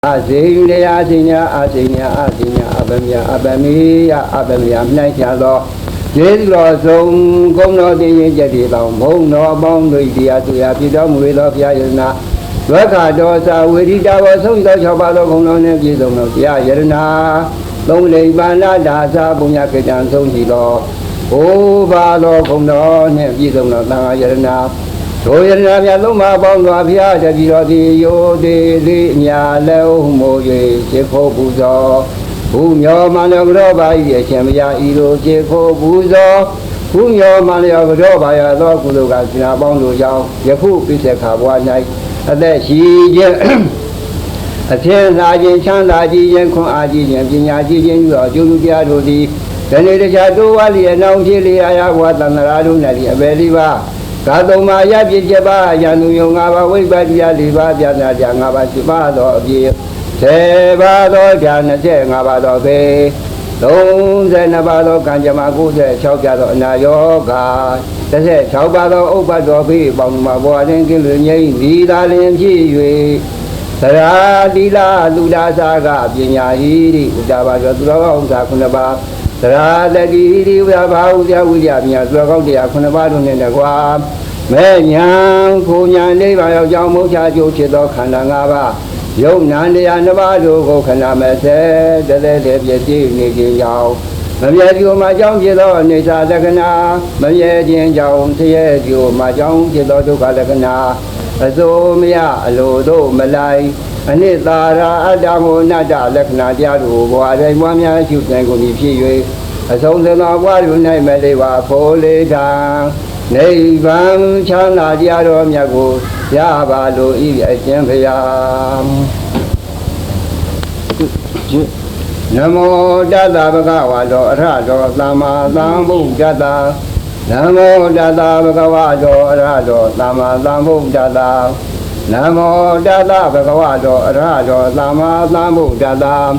Asinya abamia naikalo Jelo song gong no di jadi tau mong no bong lui dia tu ya pidom we lo pia yana Waka dosa we da wa song do chaba lo gong no ne pi song no pia yana Long le ban la da sa punya ke jan song ji lo O ba lo gong no ne pi song no ta yana Rồi nhân ra lúc mà bom loa phíaจะđi rồi đi vô đi nhà lâu mồ về chế khô bù gió bù nhỏ mà nó đó bài về xem ya ilo chế khô bù gió bù nhỏ mà nó đó bài đó cũng được cả nhà bom đồ giàu chế khô bị sẽ khá qua này ở đây chỉ chế ở trên là chế chăn là chế không ai chế nhà chế rồi chú chú gia rồi đi cái này để cho tôi liền nấu chế liền ai qua tận là luôn này về đi ba Cả tông mà ya biết chế ba, ya nuôi ông ba với ba dia đi ba dia na dia ngà ba chỉ ba đó gì, chế ba đó dia na chế ngà ba đó về, đông chế na ba đó can chế mà cú chế cháu gia đó na yoga, chế cháu ba đó ốc ba đó về bằng mà bùa lên cái lưỡi nhảy đi ra lên chi về, ra đi la lu đa sa ga bên nhà đi, đa ba đó tu đó ông sa kun ba. Ra đi đi ra bao ra uy ra nhà rồi con đi con ba luôn này qua mẹ nhà cô nhà đi vào trong mỗi cha chú chỉ đó khăn là ngà ba dùng nạn đi ăn ba rồi cô khăn là mẹ sẽ để về chi này gì giàu mẹ về chú mà trong chỉ đó này sao là cái na mẹ về chuyện giàu thì chú mà trong chỉ đó chú cả là cái na rồi mẹ alo đó mẹ lại anh ấy ta ra Adam hồ na đã lắc na dia đủ qua đây mua nhà chịu này cũng bị phi rồi sống thế nào qua lúc này mẹ đi vào phố lê đàng này vang chăng là dia đó nhà cô ya ba lô ý ở trên phía Nam mô Đa Tát Bhagavato Arahato Samma Sambuddhassa Nam mô Đa Tát Bhagavato Arahato Samma Sambuddhassa Nam mô Đa Tát Bhagavato Arahato Samma Sambuddhassa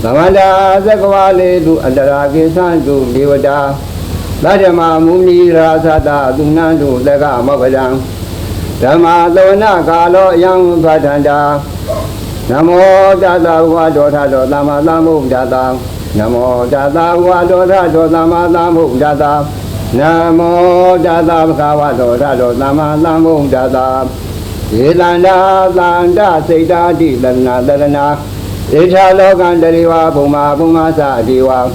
Namanda Sakavale tu Andara Kisantu Devata Dhamma Muni Rasata Dunantu Daga Mabadam Dhamma Dona Kalo Yang Padanda Namo Tata Bhagavato Arahato Samma Sambuddhassa Namo Tata Bhagavato Arahato Samma Sambuddhassa Namo Tata Bhagavato Arahato Samma Sambuddhassa Ilanda Landa Sita Di Lana Lana Ita Lokan Dariwa Puma Sa Diwa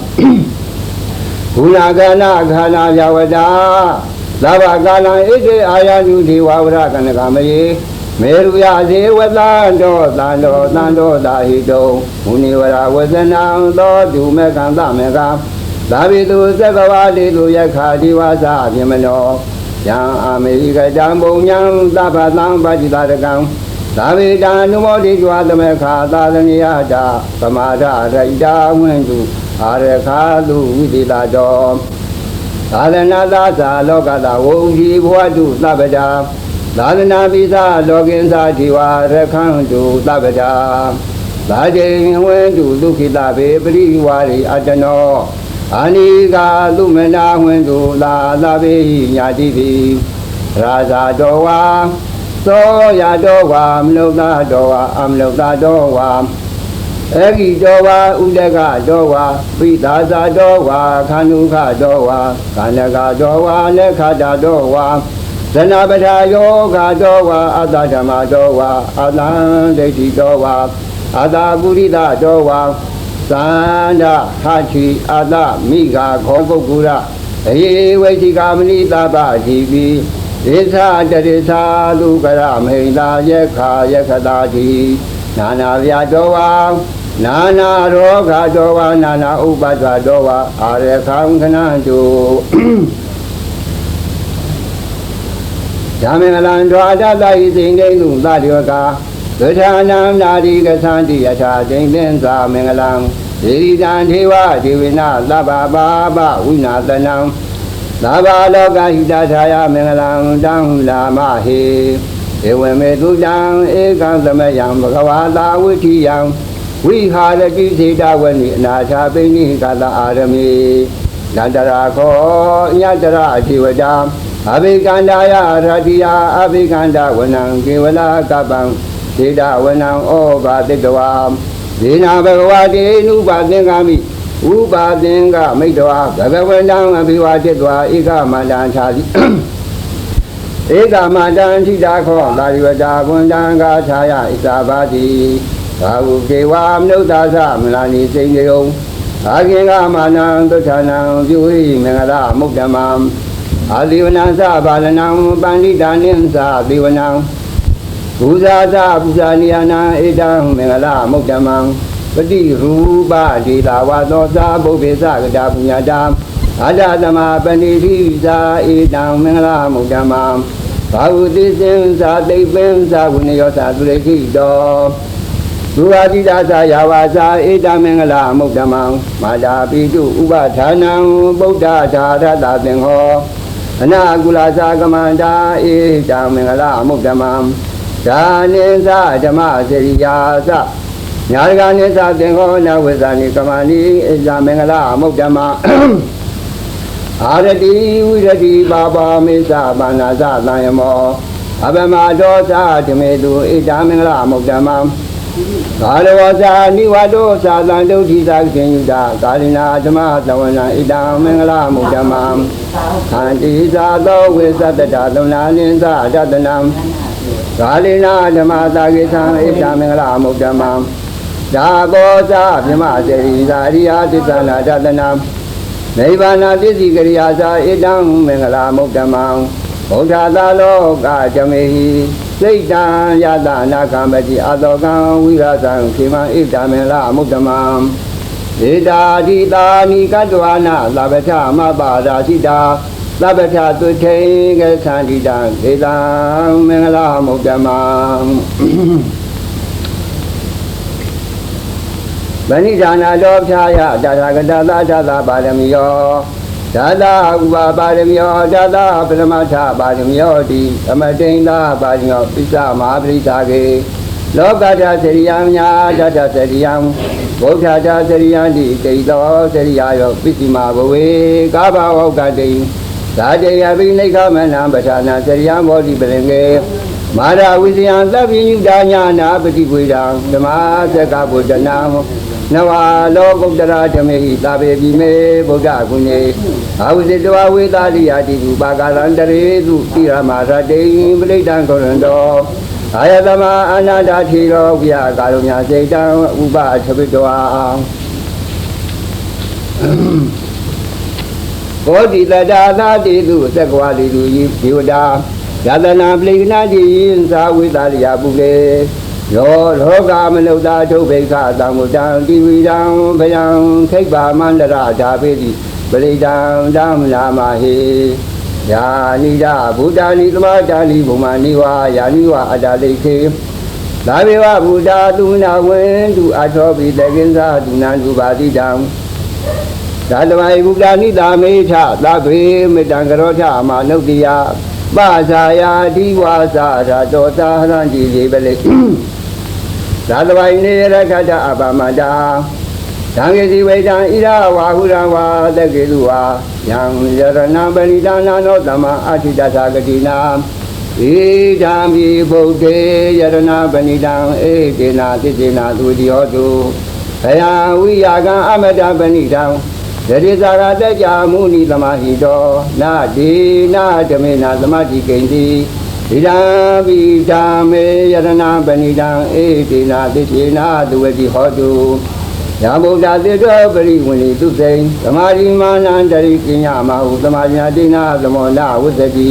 Punagana Gana Yawada Lava Gana Iti Ayanu Diwa Vrakan Kamari Meruya Zewala Tando Dahito Uniwara Wazana Do Dumekan Dameka Davidu Sakavadi Yaka Diwasa Yamano Yang Amerika Jambu Yang dapat lambat dilakukan, tapi dan numodi jual mereka tadanya ada semada raja menju ada kalu dilakukan, tadanya dasa lokada wujud buatu tabeja, tadanya bisa login sajiwa rekan tu tabeja, tadanya menju tu kita beri wari adano. Anika lumena wendu la be nyadivi raza dowa soya dowa amloka dowa egi dowa udega dowa pitaza dowa kanuka dowa kanaka dowa nekada dowa zanabata yoga dowa adadama dowa adandeti dowa adagurida dowa Sanda Hachi Ada Miga Kongokura Ewe Kamini Taba Jibi Isa Jarisa Lukara Mela Yeka Yakadaji Nana Vyadowa Nana Roga Dowa Nana Ubadwa Dowa Are Kankanandu Jamengalando Adala is in Gelu Dadioka Gurtanam Nadi Gasanti Yata Denza Mengalam Diridan Dewa Divina Laba Baba Winatanam Laba Loga Hidataya Mengalam Dang Lamahi Ewe Medudang Egan Samayam Bhagavata Witiyam We had a Gisita when Nata Bini Kata Arami Nandarako Yatara Tivadam Abhikandaya Radia Abhikanda Wanang Kivala Kabang စေတဝနံဩဘာတိတဝါဒေနာဘဂဝတိနုပါသင်္ကာမိဥပါသင်္ကမိတ္တဝါဘဂဝတံအဘိဝါတိတဝါဧကမန္တံခြာတိဧကမန္တံထိတာခောသာရိဝတာဘွန္တံကာခြာယဣသာဘာတိဘာဝုကေဝမနုဿာသမလာနိစိန်ယုံအာကိင်္ဂမာနံသုထာနံပြုဟိမင်္ဂလာမုဒ္ဓမံအာဇိဝနံသဘာလနံပန္တိတာနိသသေဝနံဘူဇာသပူဇာနိယနာဧတံမင်္ဂလာမုဒ္ဓမံပတိရူပဒေတာဝါသောသာဘုဗ္ဗေသကတာပုညတာအာဒသမပဏိတိသာဧတံမင်္ဂလာမုဒ္ဓမံဘာဝတိစင်သာသိပ္ပံသာဝိနယောသာသူရိခိတောသုအာတိတာသာယာဝါသာဧတံမင်္ဂလာမုဒ္ဓမံမာတာပိတုဥပဌာနံဗုဒ္ဓဓာရတသင်္ဟောအနာကုလသာကမန္တာဧတံမင်္ဂလာမုဒ္ဓမံဒါနိသဓမ္မစရိယာသညာရကနိသသင်္ဟောနဝေဇာနိကမဏိဣဇာမင်္ဂလာမုဒ္ဓမံအာရတိဝိရတိပါပါမေသမန္နာသသံယမောအဘမဒောသဓမေတုဣဒာမင်္ဂလာမုဒ္ဓမံကာလဝဇာနိဝတောသာသံဒုဋ္ဌိသာခင်ယုတာကာလိနာဓမ္မသဝနာဣဒာမင်္ဂလာမုဒ္ဓမံခန္တိသာသောဝိသတ္တတသုနာနိသဒတနံကာလိနာဓမ္မသာကိသံဣဒာမင်္ဂလာမုဒ္ဓမံဒါဘောဇာမြမစေရိသာရိယာသစ္စာနာဒတနံနိဗ္ဗာန်ပစ္စည်းကရိယာသာဣဒံမင်္ဂလာမုဒ္ဓမံဘုဒ္ဓသာလောကဇမေဟိစိတ်တံယတနာကံပတိအတောကံဝိရသံခေမံဣဒံမင်္ဂလာမုဒ္ဓမံဧတာတိတာနိကတဝနာသဗ္ဗထမပါဒာစိတာသဗ္ဗထသုထေကသန္တိတံဧတံမင်္ဂလာမုဒ္ဓမံဗဏိဒါနာတောဖြာယတာသာကတသာသာသာပါရမီယောဒါသာဥပပါရမီယောဒါသာပရမထပါရမီယောတိသမတိန်သာပါရမီယောပိသမဟာပရိသကေလောကတသရိယံညာတတသရိယံဘုဒ္ဓတာသရိယံတိတိတောသရိယာယောပိစီမဘဝေကာဘဝောကတိသာတေယပိနိခမနံပဌာနာသရိယံဘောဓိပလင်ကေမာရဝိဇယံသဗ္ဗညုတာညာနာပတိဝေဒံဓမ္မသက္ကဗုဒ္ဓနာနဝလောကုတ္တရာဓမေဟိသာပေပိမေဗုဒ္ဓဂုဏေအာဝိဇ္ဇတဝဝေသာလိယာတိဥပါကာလံတရေသုတိရမရတေပရိဒံကောရန္တောအာယတမအနာတာထေရောဝိယကာရုမြစေတံဥပသပိတောဘောဓိတတာသာတိသုသက္ကဝတိတုယိဒေဝတာယတနာပလိကနာတိယင်သာဝေသာလိယာပုလေယောလောကမနုဿာဒုဗ္ဗေခသံဃုတံတိဝိတံဘယံခိဗ္ဗာမန္တရဓာပေတိပရိဒံဓမ္မနာမဟေယာနိဒဗုဒ္ဓာနိသမတာနိဘုမာနိဝါယာနိဝါအတ္တလိခေသာဝေဝဗုဒ္ဓသူနာဝေတုအထောပိတကိဉ္စာသူနာတုပါတိတံသာတဝိဗုဒ္ဓနိတာမေထသဗ္ဗေမေတ္တံကရောထမာနုတ္တိယပါဇာယာတိဝါစာဓာတောသာဟရံတိလေပလေသာတဝိနေရခတအပမတာသံဃေစီဝိတံဣရဝါဟုရဝါတကေလူဝါယံယရဏပဏိဒါနာနောသမ္မာအဋ္ဌိတသာဂတိနာဣဒံမိဗုဒ္ဓေယရဏပဏိဒံဧတေနာတိတေနာသူတိဟောတုဘယံဝိယာကံအမတပဏိဒံယတိသာရတကြမုနိသမဟိတောနာဒေနာဓမေနာသမတိကိဉ္စီဣဒံမိဓမ္မေယရဏပဏိဒံဧတေနာတိတေနာသူဝတိဟောတုယဗုဒ္ဓသေတောပရိဝဏိသူစိံသမာဓိမာနံတရိကိညမဟုသမာညာတိနာသမောနာဝုသတိ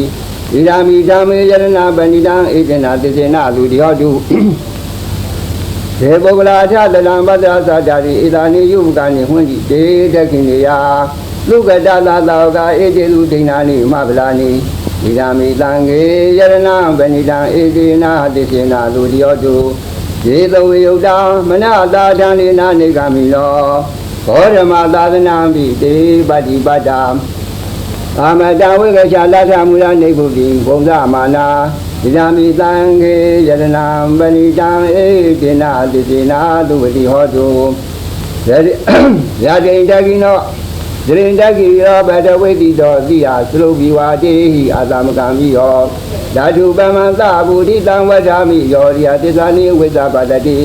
ဣဒံမိဓမ္မေယရဏပဏိဒံဧတေနာတိတေနာသူတိဟောတုဒေပုဂ္ဂလာထတလံပတ္တသတ္တာရိဣဒာနိယုပကာနိဟွန္တိဒေတခိနေယလူကတသာသောကဧတေလူဒိဏာနိမဗလာနိဣဒံမိသံဃေယရဏပဏိဒံဧတေနာတိတေနာသူတိဟောတုယေသဝေယုတ်တံမနတာထံလိနာနေကမိလောဘောဓမသာသနာပိတေပတိပတ္တအာမတဝိကချာလထမူလနေဗုဒ္ဓိဘုံဇမာနာဣဒံမိသံဃေယရဏပဏိတံဧတေနာတိတေနာသူဝတိဟောတုယတိတကိနောယ ရင်တကိရောဗတဝိတိတော်သီဟာသရုပ်ဘီဝါတိဟိအာသမကံမိယောဓာတုပမံသဗုဒိတံဝဋ္ဌာမိယောရိယသစ္စာနိဝိသပါတတိ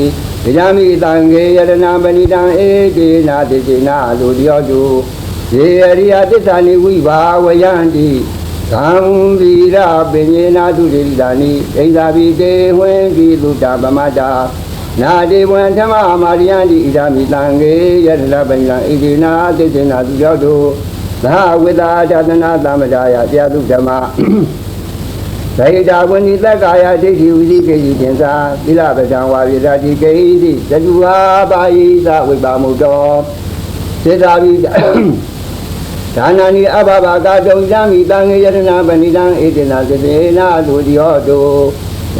ဒိယမိတံငေယရဏပဏိတံဧတေနာတိတိနာလူတယောတုယေရိယသစ္စာနိဝိဘာဝယန္တိသံဗီရပညေနာတုတိတာနိဣန္ဒာဘိတေဝေကိတုတပမတာနာတိဝံဓမ္မမာရိယန္တိဣဒာမိတံငေယရဏပဏိတံဧတေနာတိတိနာလူတယောတုသာဝိတာဒသနာသမဒာယတရားသူဓမ္မဒိဋ္ဌာဝဏိတက္ကာယဒိဋ္ဌိဝိသိကိဉ္စံသီလပဒံဝါရိဓာတိကိဉ္စီသတုဟာပါယိသဝိပါမုတ္တောစေတာဘိဒါနာနိအဘဘကာတုံဇံမိတံငေယရဏပဏိတံဧတေနာစေတေနာလူတိယောတု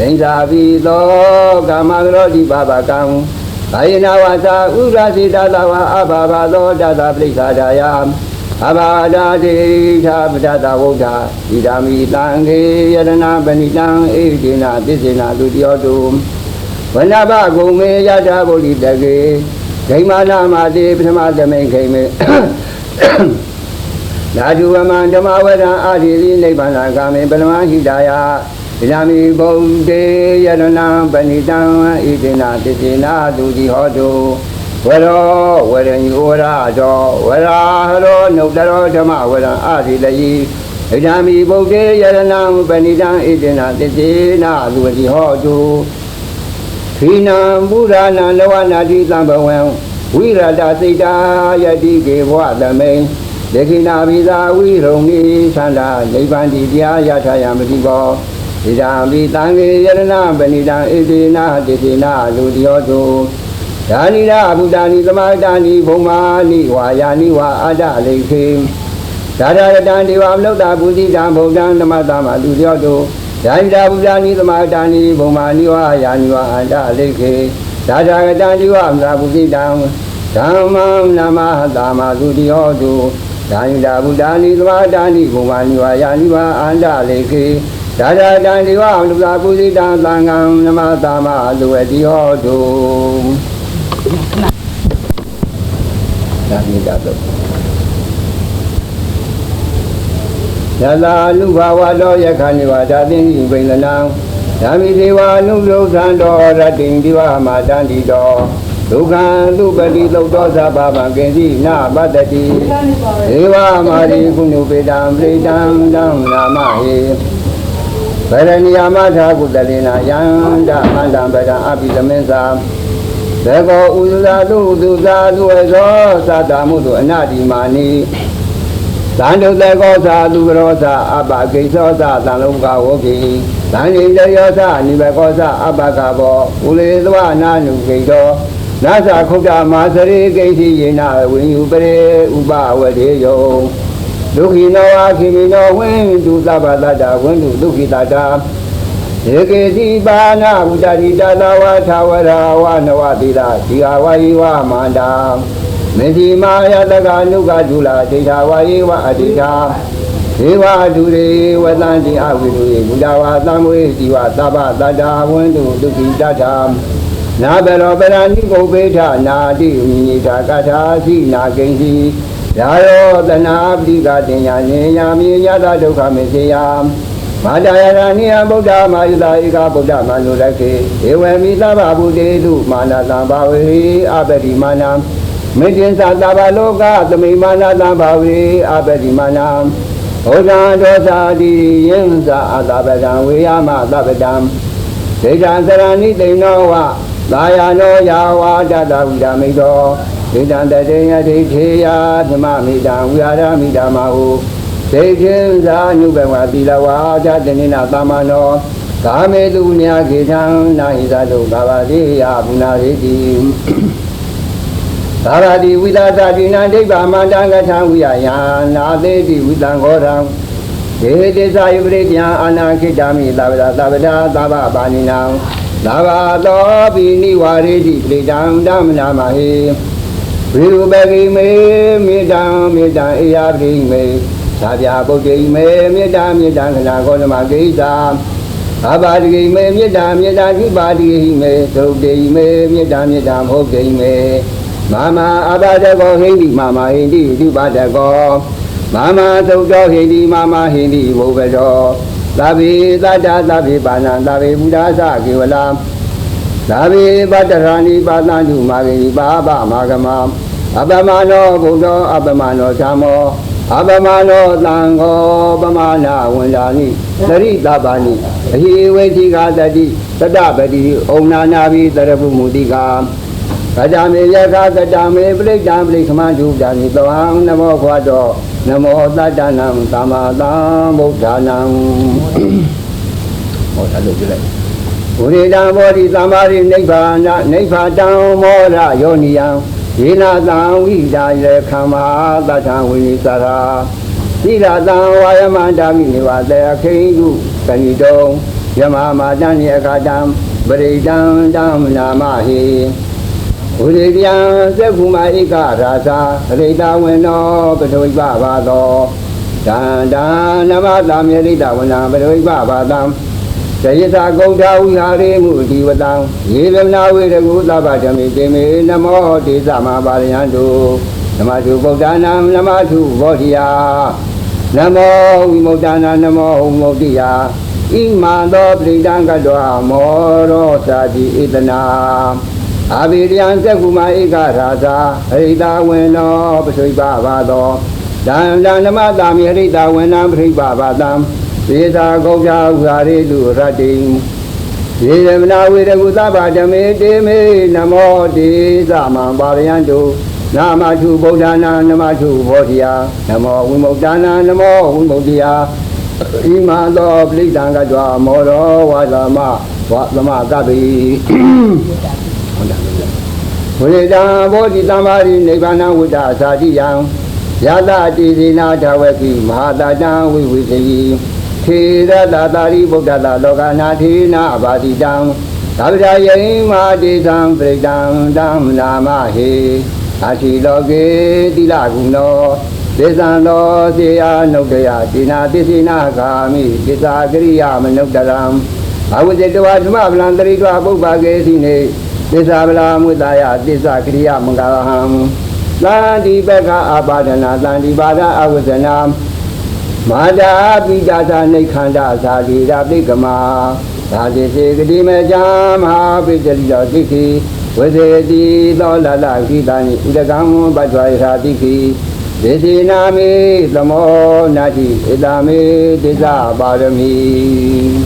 ဉ္စာဘိသောကာမဂရောတိပါပကံဘာယနာဝါစာဥရစေတသဝအဘဘသောတသပရိစ္ဆာဒာယအဘာဒာတိသာပဒတဝုဒ္ဓဣဒာမိတံခေယရဏပဏိတံဧတေနာသစ္စေနာလူတယောတုဝနဘဂုံမေယထာဗုဒ္ဓိတကေဒိမာနာမတိပထမသမိန်ခိမေနာတုဝမံဓမ္မဝဒံအာတိတိနိဗ္ဗာန်ကာမေပရမဟိတာယဣဒာမိဘုံတေယရဏပဏိတံဣတေနာသစ္စေနာလူတိဟောတုဝရောဝရညဝရတောဝရာဟရောနုတရောဓမ္မဝရံအာတိတယိဣဒာမိဗုဒ္ဓေယရဏံပဏိတံဣတေနာသစ္စေနာလူတိဟောတုခိနံဘုရားနံလောဝနာတိသံဘဝံဝိရတစိတ်တာယတိကေဘဝသမိန်ဒေခိနာဘိသာဝိရုံနိသန္တာနိဗ္ဗာန်တိတရားယထာယမတိကောဣဒာမိတံခေယရဏပဏိတံဣတေနာသစ္စေနာလူတိဟောတုဒါနိရာဘုဒ္ဓနိသမာတာနိဘုံမာနိဝါယာနိဝါအာဒလိခေဒါရတံဒေဝမနုဿပုတိတံဘုဒ္ဓံသမတမလူတယောတုဒါနိရာဘုဒ္ဓနိသမာတာနိဘုံမာနိဝါယာနိဝါအာဒလိခေဒါရတံဒေဝမနုဿပုတိတံဓမ္မံနမဟတမလူတယောတုဒါနိရာဘုဒ္ဓနိသမာတာနိဘုံမာနိဝါယာနိဝါအာဒလိခေဒါရတံဒေဝမနုဿပုတိတံသံဃံနမတမလူဝတိဟောတုဒါနိဒတုယသာနုဘာဝတောယခဏိဝါဒါသိဉ္စိပိလနံဓမ္မိဒေဝနုလုသံတောရတ္တိဒီဝမာတန္တိတောဒုက္ခံသုပတိသုတ်သောသဗ္ဗဗံကိဉ္စီနာပတ္တိဒေဝမာရိကုဏုပေတံပရိတံဓမ္မနာမဟေဗရဏိယမထာကုတလေနာယန္တမန္တံပဒံအပိသမင်းသာသေကောဥဇာတုသူသာသူဝေသောသတ္တမှုတုအနတိမာနိသံတုသေကောသာသူကရောသာအပကိသောသာသံလုံးကဝောကိသံဉ္ဇယောသာနိဘကောသာအပကဘောဥလေသဝနာနုကိတောနသခုတ္တမာစရိကိတိယေနဝိညုပရေဥပဝတေယောဒုက္ခိနောဝခိမိနောဝိတုသဗ္ဗတတ္တဝိတုဒုက္ခိတတ္တဧကေတိပါဏဝုတ္တိတသဝထာဝရဝနဝတိလာဒီဃဝါယိဝမန္တာမေတိမာယတကနုကဒုလာဒိဋ္ဌဝါယိဝအတိတာဒေဝဒုရေဝတံတိအဝိတုယေဘုဒ္ဓဝါသံဝေဒီဝသဗ္ဗတတ္တဝိတုဒုက္ခိတတ္တနာဘရောပရဏိကုပေထနာတိဝိနိတာကထာစီနာကိဉ္စီရာယောတနာပတိကတင်ညာဉာဏ်မြေညတာဒုက္ခမေစေယမာတယရဏိယဗုဒ္ဓမာယုတာဧကဗုဒ္ဓမနုရခေဧဝံမိသဗ္ဗဗုတေတုမာနသံဘာဝေအပတိမာနမေတ္တင်္သသဗ္ဗလောကသမိမာနသံဘာဝေအပတိမာနဘုဒ္ဓံဒောသာတိယံသအသဗ္ဗတံဝေယမသဗ္ဗတံဒိဋ္ဌံသရဏိတိနောဝသာယနောယာဝါတတဝိဒမိတောဒိဋ္ဌံတတေယဒိဋ္ဌေယဓမ္မမိတံဝိဟာရမိတမဟုဒိဋ္ဌိဇာနုဘဝတိလဝါဒတနိနာသမနောကာမေတုညာခေထံနာဟိသတုကာဝတိယဘုနာရိတိသာရတိဝိသသတိနာဒိဗ္ဗမန္တံကထံဝိယယနာသေတိဝိသံခောထံဒေတိသယပရိတယအာနာခိတမိသဗ္ဗဒသဗ္ဗဒသဗ္ဗပါဏိနံသဗ္ဗသောပိနိဝါရိတိပရိတံဓမ္မနာမဟေဝိရုပကိမေမေတ္တံမေတ္တံအေယပရိမေသာဗျာပုဒ္ဓိမေမေတ္တာမေတ္တံခဏကောဓမကိစ္စဘာပါတိမေမေတ္တာမေတ္တာဓိပါတိဟိမေသုတ်တိမေမေတ္တာမေတ္တာမဟုတ်တိမေ Mama abadego hindi mama hindi dubadego Mama sojo hindi mama hindi bobedo Labi tata labi bana labi buddha sa kiwala Labi badarani badanju magi baba magama Abamano buddha abamano samo Abamano tango bamana wandani Dari tabani Ahi wetiga tadi Tadabadi Omna nabi tarabu mudika Kadame yaka kadame blikdam blikmaju dani tohang namo kwado Namo tadanam tamadam buddhanam Oh satu jelek Uridam bodhi tamari nibbana nibbadam mora yoniyam Hina tam vidaya kama tatang vinisara Sila tam vayamandami nivadaya khindu kanidong Yamama danyakadam Bridam dam namahi Uridiyam sekuma ika rasa Rita weno petoi baba do Danda namadam yerita wenam petoi baba dam Sayita gauda wihari mudi wadam Yilamna viragu tabajami teme Namo tisama barayandu Namatu bodhanam namatu bodhiya Namo vimodhana namo humodiya Imando pridanga doha moro sati itana Abhidyan sekuma ika rasa Rita weno petoi baba do Danda namadam yerita wenam petoi baba dam Sita gauja ugari du rating Yilamna viragu tabajami teme Namo tisama barayandu Namatu bodhana namatu bodhiya Namo vimodhana namo humodiya Imando pridanga doha moro vadama gabi Uridam bodhi tamari nibbana vuddha sadiyam Yata tisina tawaki mahadadam vivisayi Thira tatari buddha lokana thina abadidam Tabhidayai mahadisam pridam dam namahe Asiloke tilaguno Desano siya nukdaya Tina tisina kami Tisa kriya manukdaram Avujitwa sumablandari twa bhupage sine Tisa bala mudaya tisa kriya mangalaham Landi beka abadana Landi bada avusana Mada pijasa nekhanda Sadira bhikama Sadise kadime jama Pijalija dikhi Vaseti dolala kitani Udagam bajvaya dikhi Desina me tamo nati Idame tisa barami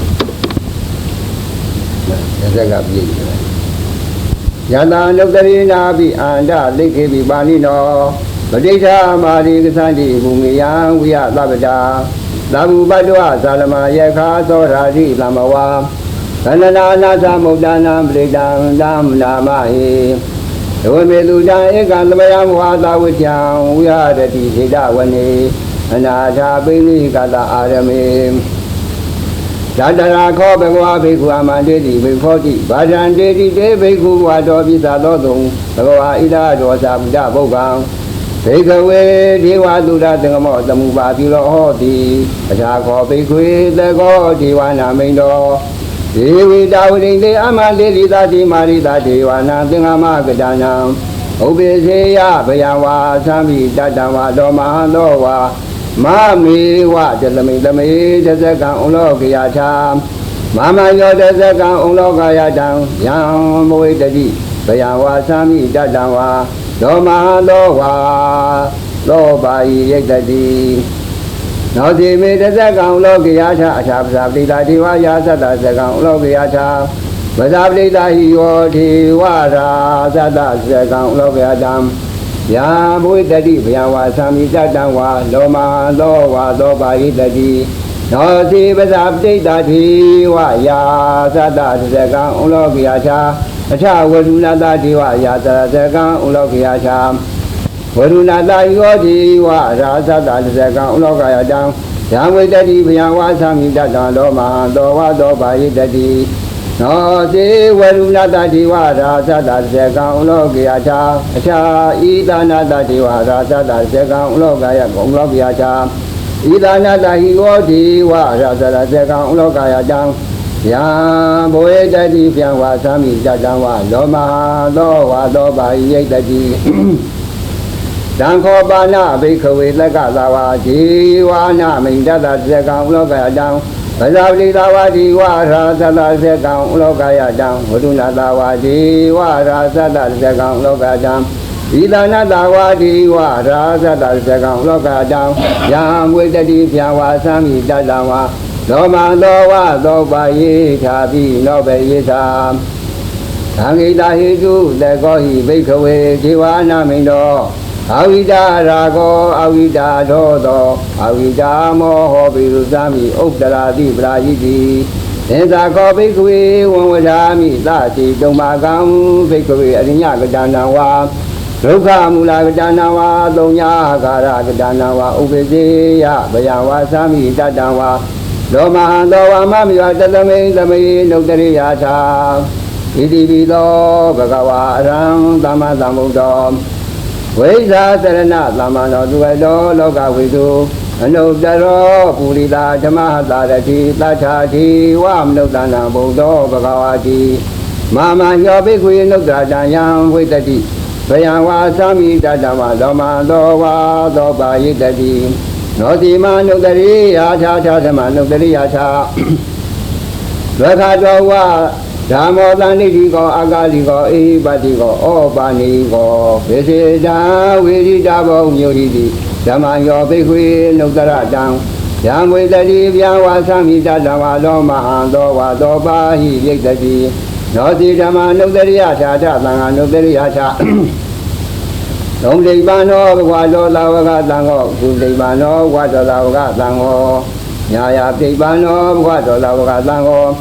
Yata nuktari nabi anda likhi vipani no Padisha mari kasandi bhumiyam viya tabada Labu badwa salama yekha sorari lamawa Kanana nasa mudana bridam dam namahi Dvamedudan ekantamayam vata vityam Vihadati siddhavane Anatha pini kata arame Jatara kho bhagava bhikkhu amandeti bhikkhoti Bhajanteti te bhikkhu vato pisadotum Bhagava ida dosa buddha bhukkam Bhikkhawe deva dura tangamo tamupa pilo hoti Achakho bhikkhu teko devana mindo Devi Davudinde amandeti tati marita devana tangama gadanam Ubeseya bhayava sami tatava domahantova Mami wa jalami dami jasakam ulokayata Mama yo jasakam ulokayata Yang muvidati bhayava sami tatava domahantova Lobayi yekdati Noti me jasakam ulokayata Ashapsaptita diva yasata jasakam ulokayata Vasaptita hiyo divara sata jasakam ulokayata Ya muvidati bhayava sami tatava Loma lowa lobayi dati Noti vasaptita diva yasata jasakam ulokayata Acha vadunata diva yasata jasakam ulokayata Vadunata hiyo diva rasata jasakam ulokayata Ya muvidati bhayava sami tatava Loma lowa lobayi dati Noti vadunata diva rasata jasakam ulokayata Acha idanata diva rasata jasakam ulokayata Idanata hiyo diva rasata jasakam ulokayata Yang boy tadi piang wa sami jadang wa loma do wa do ba yai tadi dan kho ba na bhikkhave lakka sawa ji wa na min data sekang loka dang Basavli tawa di wa ra sata sekang loka ya dang Waduna tawa di wa ra sata sekang loka dang Idana tawa di wa ra sata sekang loka dang Yang boy tadi piang wa sami jadang wa Loma dowa doba ye chabi nobe ye sam Angita hidu dekohi bhikkhave jiwana mindo Avida rago avida dodo Avida moho biru sami uktarati brajiti Nesa ko bhikkhave wanwadami tati domakam bhikkhave arinya gadana wa Dukha mula gadana wa donya agara gadana wa Upeseya bayawa sami tatang wa Loma dowa mamiwa tatame tame nuktari yata Iti bido bhagava arang tama samudam Vaisa sarana tama no duedo loka vidu Anuktaro purita jamahatarati tachati Vam nuktana buddho bhagavati Mama yobhikvi nuktratayam vitati Vayawa sami tatama loma dowa dopa yitati Notima nuktari yacha chasama nuktari yacha Dvakadvawa Dhammo taniti ko akali ko ihipati ko opani ko Veseda virita bho nyuriti Dhammayo bhikkhve nuktara tang Yamwe tati vyawa sami tatama loma dowa dopa hi yiktati Noti dhamma nuktari yacha tatanga nuktari yacha Long Debano, Wado Lavaga Tango, Good Debano, Wado Lavaga Tango, Yaya Debano, Wado Lavaga Tango,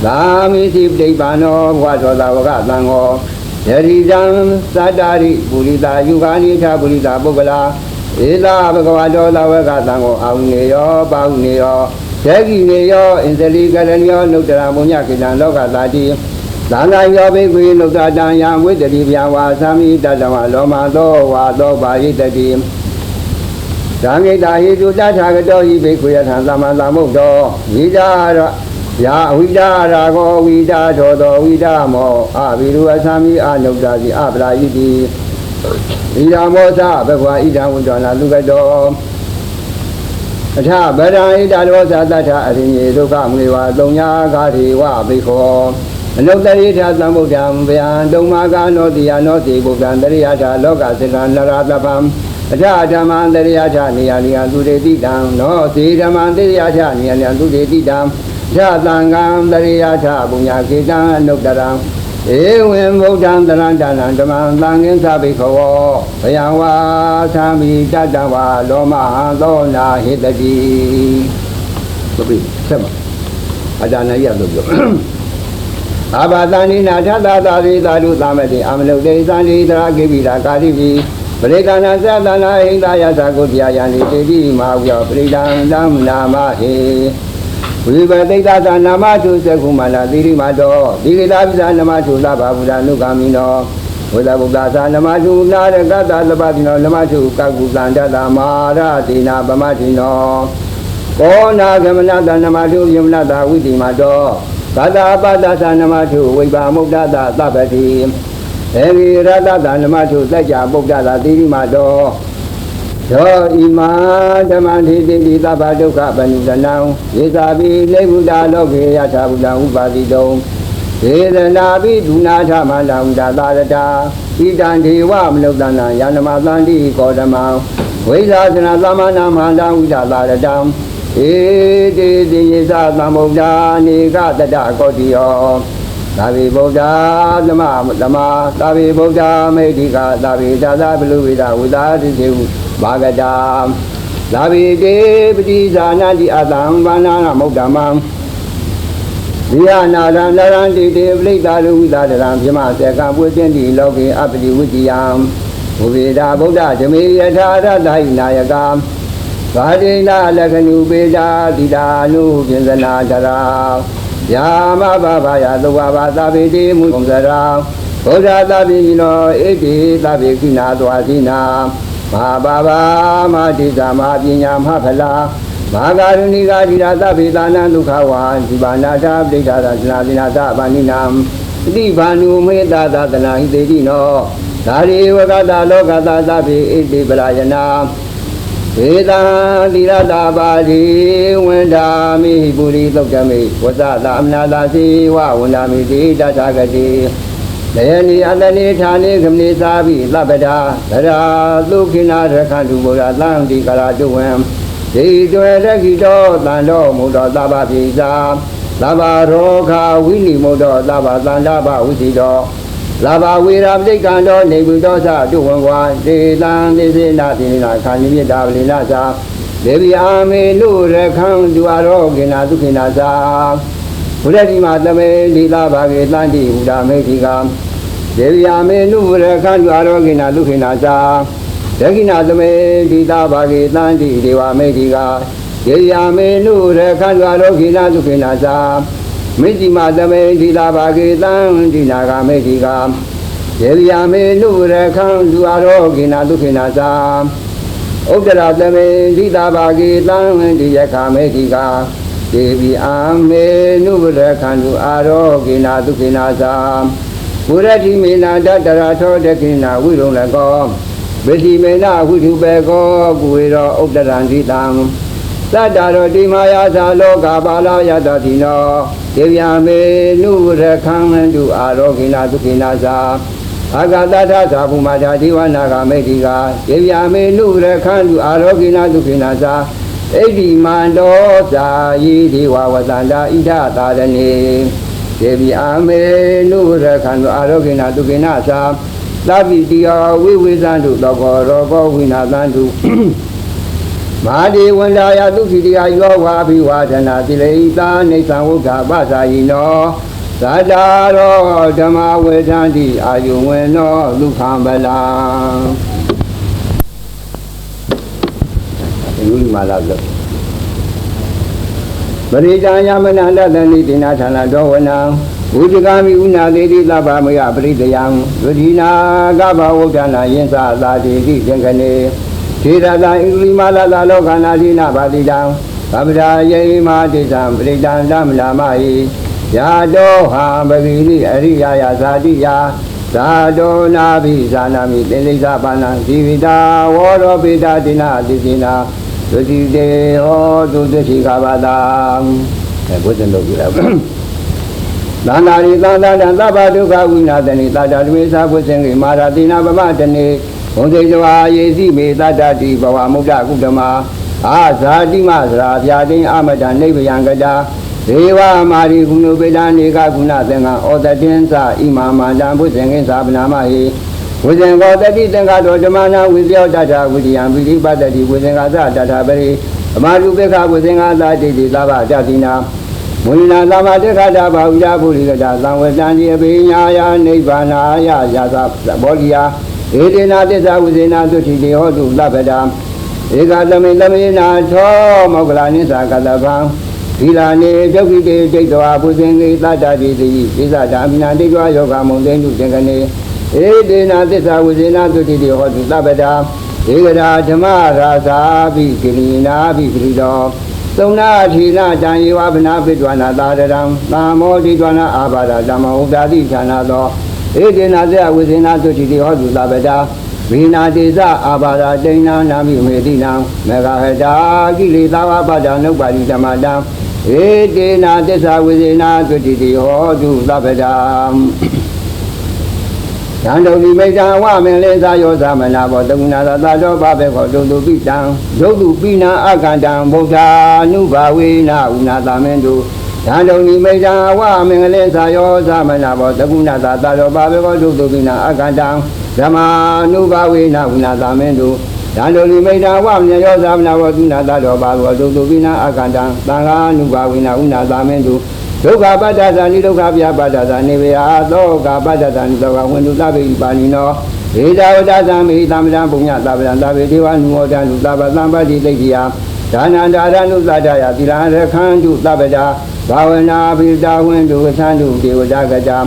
Lami Sip Debano, Wado Lavaga Tango, Yeridam, Sadari, Purita, Yugani, Purita, Bugala, Ila Bagawado Lavaga Tango, Auneo, Bauneo, Tegi Neo, in the legal and your Nutra Munyaki and Loga Lati. Dana yobhikvi nuktratayam with the Divyava sami tatama loma dowa dopa yitati Sangita hidu tathagato yibhikvi yathansama samuddo Vidara ya vidara go vidara do vidamo Aviru asami anuktasi aprayiti Idamosa bhagva idamudana lukato Atha bhara idarosa tatha arinye dukha mliwa donya gati wa bhikho Anuktari Samudam Vyan Domaka Notiya Noti Bhutan Dariyata Loka Siddhan Naratapam Atha Dhamman Dariyata Niyaniyan Tudetitam Noti Dhamman Dariyata Niyaniyan Tudetitam Atha Tangam Dariyata Punyakitam Anuktaram Ewen Bhutan Dharantanam Dhamman Tangin Sabhikho Vayawa Sami Tatava Loma Dona Hitati Sobi, Sama Adana Yadubyo Abatani Natata Tari Taru Tamati Amlukde Sani Trakivita Karivi Prekana Satana Hindaya Sakutya Yani Tedi Mavya Prekana Dam Namahe Vivadita Namatu Sekumala Dirimato Digilabisa Namatu Lababuda Nukamino Udabugasa Namatu Narakata Labatino Namatu Kakutanda Mara Tina Bamatino Kona Gamanata Namatu Yumnata Widimato Kada pada sanamatu vipa mukdata tapati Evi radata namatu saja mukdata dirimato So ima dhamanti titi tapa dukkha panutanam Yesapi levuta loke yatha buddha upatito Vedanapi dunatha manda udatarata Itanti wa mnuktana yanamatanti kodama Vaisasana samana manda udatarata Iti Yisa Samudda Nika Tata Kotiyo Tavi Buddha Dhamma Tavi Buddha Medika Tavi Tata Piluvita Udati Sivu Bhagata Tavi Devati Sanati Atam Vanana Muddhamam Viyana Naranti Devlita Udataram Pima Sekam Putinti Loki Apati Vijayam Uvita Buddha Jami Yatha Dainayakam Vadina Lakanu Beda Didanu Vinsana Dara Yama Baba Yaduava Tabiti Mumsara Buddha Tabino Iti Tabikina Dwasina Ma Baba Matisa Madinya Mapala မာဂာရုဏိကာတိရာသဗ္ဗေသာနံဒုက္ခဝါဇိဘာနာတာပဋိဋ္ဌာသနာတိနာသဗာနိနံဣတိဘာနုမေတ္တာသတနာဟိတေတိနောဒါရိဝကတာလောကတာသဗ္ဗေဣတိပရာယနာေတံတိရတာပါတိဝန္ဒာမိပုရိသုတ်တမိဝဇ္ဇတာအမနာတာစီဝဝန္ဒာမိတိတထာဂတိလေနိအတနိဌာနိခမနိသာပိသဗ္ဗဒာသရာသုခိနာရခန္တုဘုရားသံတိကရာတုဝံဒေတွယ်ရခိတောတန်တော်မူတော်သဗ္ဗပိစာသဗ္ဗရောခာဝိနိမုတောသဗ္ဗသန္တာဘဝုစီတောလဘာဝေရာပဋိက္ခန္တောနေဘုတောသတုဝံဝါတေတံသေစေနာတိနာခန္ဓိမြတ္တာပလိနာသာဒေဝီအာမေနုရခံဒုအာရောကိနာဒုခိနာသာဘုရတိမသမေဒီလာဘာကေတန္တိဥဒမေတိကဒေဝီအာမေနုရခံဒုအာရောကိနာဒုခိနာသာဒခိနာသမေဒီလာဘာကေတန္တိဒေဝမေတိကဒေဝီအာမေနုရခံဒုအာရောကိနာဒုခိနာသာမေတိမသမေဒီလာဘာကေတံဒီနာဂမေတိကယေရိယာမေနုရခံဒုအာရောကိနာဒုခိနာသာဥဒ္ဒရာသမေဒီလာဘာကေတံဒီယခမေတိကဒေဝီအာမေနုရခံဒုအာရောကိနာဒုခိနာသာဘုရတိမေနာတတရာထောတခိနာဝိရုံလကောဗေတိမေနာဝိထုဘေကောကုဝေရောဥဒ္ဒရံဒီတံသတ္တရောတိမာယာသာလောကပါလာယတတိနောဒေဝယမေနုရခံတုအာရောကိနာဒုခိနာသာအာဂတထသာဘုမာသာဒီဝနာဂမေတိကဒေဝယမေနုရခံတုအာရောကိနာဒုခိနာသာဣတိမန္တောသာယေဒီဝဝသန္တာဣဒသာရဏေဒေဝယမေနုရခံတုအာရောကိနာဒုခိနာသာသဗ္ဗိတိယောဝိဝေသန္တုသောကောရောကောဝိနာသန္တုမဟာဒေဝန္တာယသုခိတိယယောဝါဘိဝါဒနာတိလေသာနေသံဝုဒ္ဓပသယိနောသတ္တာရောဓမ္မဝေထံတိအာယုဝေနောဒုက္ခံပလံဒီလိုမှလာလို့ပရိဒါယမနန္တတဏိတိနာဌာနတော်ဝနံဘုဇဂာမိဥနာသေတိသဗ္ဗမယပရိတယံဝိဒိနာကဗဝုဒ္ဒနာယင်္စသာတိတိသင်္ခနေသေရတံဣရိမာလသာလောကနာတိနာပါတိတံဗဗဒာယေမာတိတံပရိတံဓမ္မနာမဟိယာတောဟာပဂိရိအရိယာယဇာတိယဇာတောနာဘိဇာနာမိသင်္လိသပါဏံဇီဝိတာဝောရောပိတာတိနာအတိတိနာဒုတိတေဟောတုသတိကဘာတံဘုဇ္ဇင်တို့ပြလိုက်သန္တာရိသန္တာတံသဗ္ဗဒုက္ခဝိနာသနိသတ္တဒွေသာဘုဇ္ဇင်ကိမာရတိနာပမတနေဘုံစေဇဝါယေစီမေတတ္တတိဘဝမုဒ္ဒကုတမအာဇာတိမသရာဗျာတိအမတနိဗ္ဗယံကတာဒေဝမာရိကုဏုပေတနေကကုဏသင်္ကဩတတင်္စဣမာမန္တံဘုဇင်ကိသာပနာမဟိဝိဇင်ကောတတိသင်္ကတောဓမ္မနာဝိဇယောတတဝိတယံပိဋိပတ္တိဝိဇင်္ဂသတတပရိအမတုပေခဝိဇင်္ဂသတိတိသဗ္ဗတတိနာမုနိနာသမတေခတာဘာဝိဒပုရိကတာသံဝေတံတိအပိညာယနိဗ္ဗာနာယယာသဘောဂိယဧတေနာသစ္စာဝိဇေနာသုတိတေဟောတုလဗ္ဗဒံဧကသမိသမေနာသောမောကလနိသကတဗံသီလာနေဒုက္ခိတေဒိဋ္ဌဝါဘုဇင်ကိသတ္တတိတိဣဇဒာမိနာဒိဋ္ဌဝါယောဂမုံသိဉ္တုသင်္ကနေဧတေနာသစ္စာဝိဇေနာသုတိတေဟောတုလဗ္ဗဒံဧကရာဓမ္မရာဇာပိကိရိနာပိပရိတောသုံးနာထီနာတံယေဝဗနာပိတ္တဝနာသာရံသာမောတိတဝနာအာဘာဒဓမ္မဥဒ္ဒါတိဌာနာသောဧတေနာသစ္စာဝိဇေနာသုတိတေဟောတုလဗ္ဗဒံဝိနာတိသအာဘာဒတိဏနာမိမေတိနံမေဃဟတာကိလေသာဝပဒနုပ္ပါတိဓမ္မတံဧတေနာသစ္စာဝိဇေနာသုတိတေဟောတုလဗ္ဗဒံယံတုတိမိတံဝမေလေသာယောသမနာဘောတကုဏသာသာတော်ဘာဘေခောတုတုပိတံဒုတုပိနာအကန္တံဗုဒ္ဓ ानु ဘာဝေနဥနာသမင်တုယံတုတိမိတံဝမေလေသာယောသမနာဘောတကုဏသာသာတော်ဘာဘေခောတုတုပိနာအကန္တံဓမ္မာနုဘာဝေနဥနာသမင်တုယံတုတိမိတံဝမေယောသမနာဘောတုနာသာတော်ဘာဘေခောတုတုပိနာအကန္တံသံဃာနုဘာဝေနဥနာသမင်တုဒုက္ခပတ္တသနိဒုက္ခပြပတ္တသနေဝေအာသောကပတ္တသနိသောကဝန္တုသဗ္ဗေပါဏိနောဧတဝတ္တသံမေသမ္ပဒံပုညသဗ္ဗံသဗ္ဗေဒေဝနုမောတံသဗ္ဗသံပတိသိတ္တိယဒါနန္တာရနုသတ္တယသီလရခန္တုသဗ္ဗတာဘာဝနာပိတာဝန္တုဝသန္တုဒေဝတာကတာ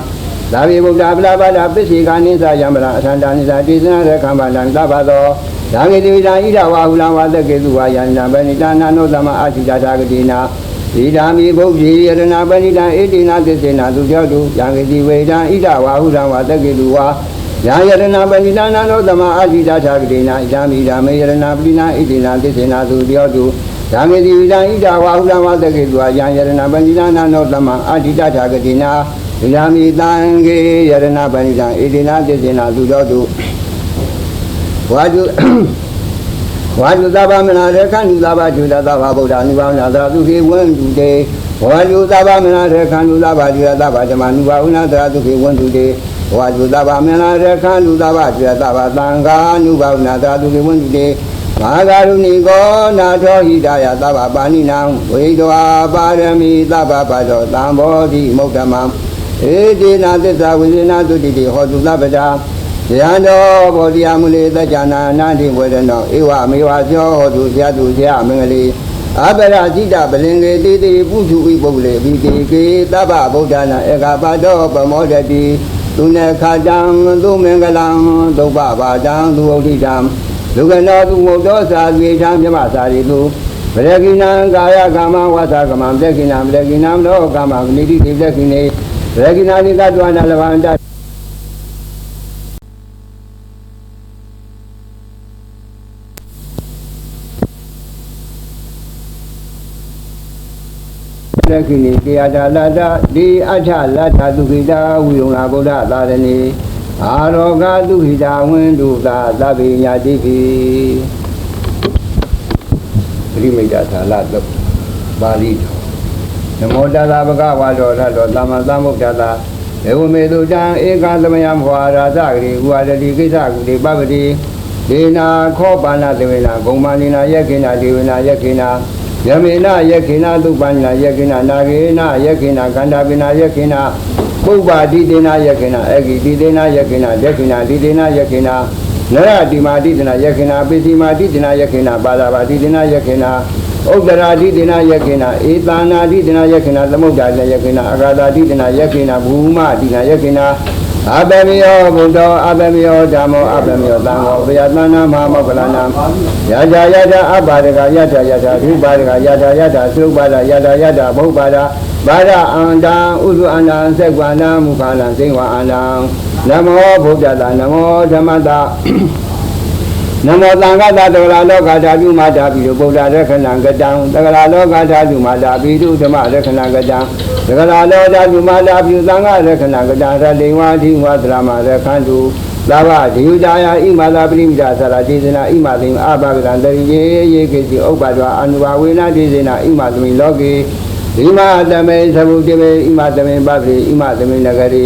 သာဝေဗုဒ္ဓပလပါဒပစ္စေကာနိသယံပလအထန္တာနိသတိသနာရခံပါလံသဗ္ဗသော ဒါကေတိတာဣဒဝါဟုလံဝါသကေသူဝါယန္နာပဏိတာနာနောသမအာတိတာဂတိနာဣဒာမိဘုဗ္ဗေယရဏပဏိတံဣတိနာသစ္စေနာသူကြောတုယံကေတိဝေဒံဣဒဝါဟုလံဝါသကေသူဝါယံယရဏပဏိတာနာနောသမအာတိတာဂတိနာဣဒာမိဓမ္မေယရဏပဏိနာဣတိနာသစ္စေနာသူကြောတုယံကေတိဝေဒံဣဒဝါဟုလံဝါသကေသူဝါယံယရဏပဏိတာနာနောသမအာတိတာဂတိနာဣဒာမိတံကေယရဏပဏိတံဣတိနာသစ္စေနာသူကြောတုဝါတုဝါတုသဗ္ဗမနာရခန္တုသဗ္ဗဒုတသဗ္ဗဗုဒ္ဓနုဘာဝနာသရသုခေဝန္တုတေဝါတုသဗ္ဗမနာရခန္တုသဗ္ဗဒုတသဗ္ဗဓမ္မနုဘာဝနာသရသုခေဝန္တုတေဝါတုသဗ္ဗမနာရခန္တုသဗ္ဗဒုတသဗ္ဗသံဃာနုဘာဝနာသရသုခေဝန္တုတေမဟာကာရုဏိကောနာထောဟိတယသဗ္ဗပါဏိနံဝိတောပါရမီသဗ္ဗပါတောသံဘောဓိမုဒ္ဓမံဧတေနာသစ္စာဝိသေနသုတိတိဟောတုသဗ္ဗတာယံတော်ဘောဓိယမူလေသကြနာနာတိဝေဒနောဧဝမေဝဇောဟောတုဇယတုဇယမင်္ဂလိအပရဇိတပလင်္ကေတိတိပုထုဝိပုဂ္ဂလေဘိတိကေသဗ္ဗဗုဒ္ဓနာဧကပါတောပမောဒတိသူနေခတံသူမင်္ဂလံသုပ္ပပါတံသူဥဒိတံလူကနောသူမုတ်သောစာပြေထံမြမစာရိတုဗရကိနံကာယကာမဝါသကမံပက္ခိနံပက္ခိနံလောကာမဂနိတိတိပက္ခိနေဗရကိနာနိကတဝနာလဗန္တလက္ခိဏိတေယတာလတ္တဒီအထလတ္ထသုခိတာဝိယုံနာဗုဒ္ဓသာရဏိအာရောဂသုခိတာဝင်းတုသာသဗ္ဗေညာတိပိပရိမိတ်တာသာလတုပါဠိတော်နမောတတဗုဒ္ဓဝါဒောထတောသမ္မာသမ္ဗုဒ္ဓတာေဝမေတုတံဧကသမယံဘဝရာဇဂရိဝါဒတိကိစ္စကုတိပပတိဒေနာခောပါဏသေဝနာဂုံမာနိနာယက္ခိနာဒေဝနာယက္ခိနာယမေနယက္ခိနာသုပ္ပန္နာယက္ခိနာနာဂေနယက္ခိနာကန္တာပိနာယက္ခိနာပုပ္ပါတိတေနာယက္ခိနာအဂိတိတေနာယက္ခိနာဒက္ခိနာတိတေနာယက္ခိနာနရတိမာတိတေနာယက္ခိနာပိတိမာတိတေနာယက္ခိနာပါဒဘာတိတေနာယက္ခိနာဥဒ္ဒရာတိတေနာယက္ခိနာဧတနာတိတေနာယက္ခိနာသမုဒ္ဒရာယက္ခိနာအဂါတာတိတေနာယက္ခိနာဘူမတိတေနာယက္ခိနာအပမေယောဘုဒ္ဓောအပမေယောဓမ္မောအပမေယောသံဃောဘယသနာမဟာမောကလနာယထာယထာအပါဒကယထာယထာဒုပါဒကယထာယထာသုပါဒယထာယထာဘုပါဒဘာဒအန္တံဥစုအန္တံသက္ကန္တမုခာလံစိဝအန္တံနမောဗုဒ္ဓတာနမောဓမ္မတာနမောသံဃတာတဂရလောကဓာတုမာတာပိတုဗုဒ္ဓရခဏံကတံတဂရလောကဓာတုမာတာပိတုဓမ္မရခဏံကတံတဂရလောဓာတုမာတာပိသံဃရခဏံကတံရတေဝါဓိဝါသရမရခန္တုသာဝဒေယုတာယဣမာသာပရိမိတာသရတေဇနာဣမာသိအဘဂရံတရိယေကေစီဥပ္ပါဒဝအနုဘာဝေနတေဇနာဣမာသမိလောကေဣမာသမေသဗုတေမေဣမာသမေပပရိဣမာသမေနဂရိ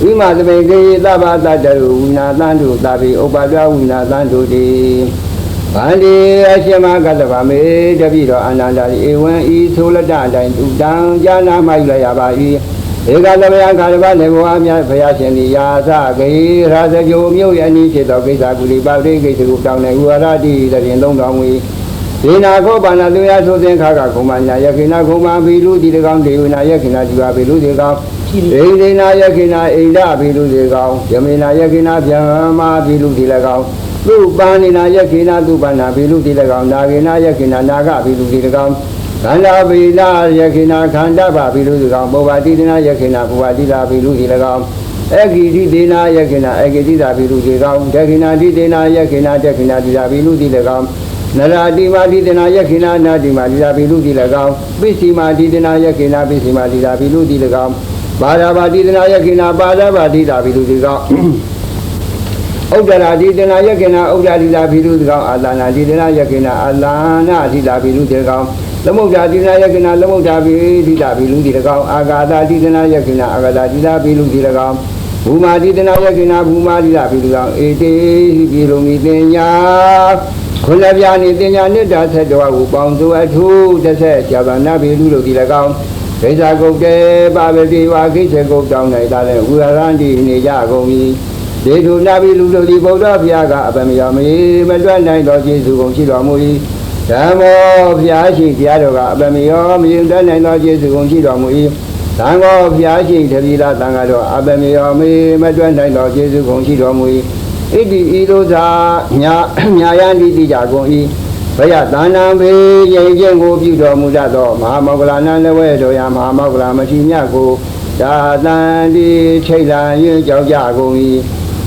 ဣမာသမေကေသဗ္ဗသတ္တရုဝိနာသန္တုသဗ္ဗေဥပ္ပါဒဝိနာသန္တုတိဗန္တိအရှင်မကတ္တဗမေတပိတော်အနန္တရိဧဝံဤသုလတ္တတိုင်းသူတံဉာဏမိုက်လရပါ၏ဧကသမယခါရဗနေဘဝမြတ်ဘုရားရှင်သည်ယာသဂေရာဇဂိုမြို့ရဲ့အနည်းဖြစ်သောကိစ္စကုလိပပရိကိစ္စကိုတောင်းနေဥရတိတရင်သုံးတော်မူဒေနာခောပါဏသူရဆိုသင်္ခါကခုမညာယခိနာခုမဘိလူတိတကောင်ဒေဝနာယခိနာဒီဝဘိလူတိကောင်ဣန္ဒေနာယခိနာဣန္ဒဘိလူတိကောင်ယမေနာယခိနာဗျမ္မာဘိလူတိ၎င်းသူပန္နိနာယခိနာသူပန္နာဘိလူတိ၎င်းနာဂေနာယခိနာနာဂဘိလူတိ၎င်းခန္ဓာဘိလာယခိနာခန္ဓာဘဘိလူတိ၎င်းဘောဘာတိတနာယခိနာဘောဘာတိတာဘိလူတိ၎င်းအဂိတိဒေနာယခိနာအဂိတိတာဘိလူတိ၎င်းဒခိနာတိဒေနာယခိနာဒခိနာတိတာဘိလူတိ၎င်းနရတိမာတိတနာယခိနာနာတိမာတိတာဘိလူတိ၎င်းပိစီမာတိတနာယခိနာပိစီမာတိတာဘိလူတိ၎င်းပါရဘာတိတနာယခိနာပါရဘာတိတာဘိလူတိ၎င်းဥဒ္ဒရာတိတနာယခိနာဥဒ္ဒရာတိတာဘိလူတိ၎င်းအာလာနာတိတနာယခိနာအာလာနာတိတာဘိလူတိ၎င်းသမုဒ္ဒရာတိတနာယခိနာသမုဒ္ဒရာဘိတိတာဘိလူတိ၎င်းအာဂါတာတိတနာယခိနာအာဂါတာတိတာဘိလူတိ၎င်းဘူမာတိတနာယခိနာဘူမာတိတာဘိလူ၎င်းဧတေပိလုံမိတင်ညာခွန်လပြာနေတင်ညာနိတ္တာဆက်တော်ကိုပေါင်းစုအထုတစ်ဆက်ကြာပါနာဘိလူတို့ဒီ၎င်းဒိဋ္ဌာကုတ်တေပါပတိဝါခိစေကုတ်တောင်းနိုင်တာလဲဝိရဏန္တိနေကြကုန်ပြီဒေထုနာဘိလူတို့ဒီဗုဒ္ဓဘုရားကအပမယောမေမတွက်နိုင်သောကျေးဇူးကုန်ရှိတော်မူ၏ဓမ္မောဘုရားရှိတရားတော်ကအပမယောမယုံတတ်နိုင်သောကျေးဇူးကုန်ရှိတော်မူ၏သံဃောဘုရားရှိတတိလာသံဃာတော်အပမယောမေမတွက်နိုင်သောကျေးဇူးကုန်ရှိတော်မူ၏ Iti idosa nyayandi tijakoni Baya tanam be yengo pido mudado Mahamogla nanwedo ya Mahamogla machinyago Dadandi chela yin jagoni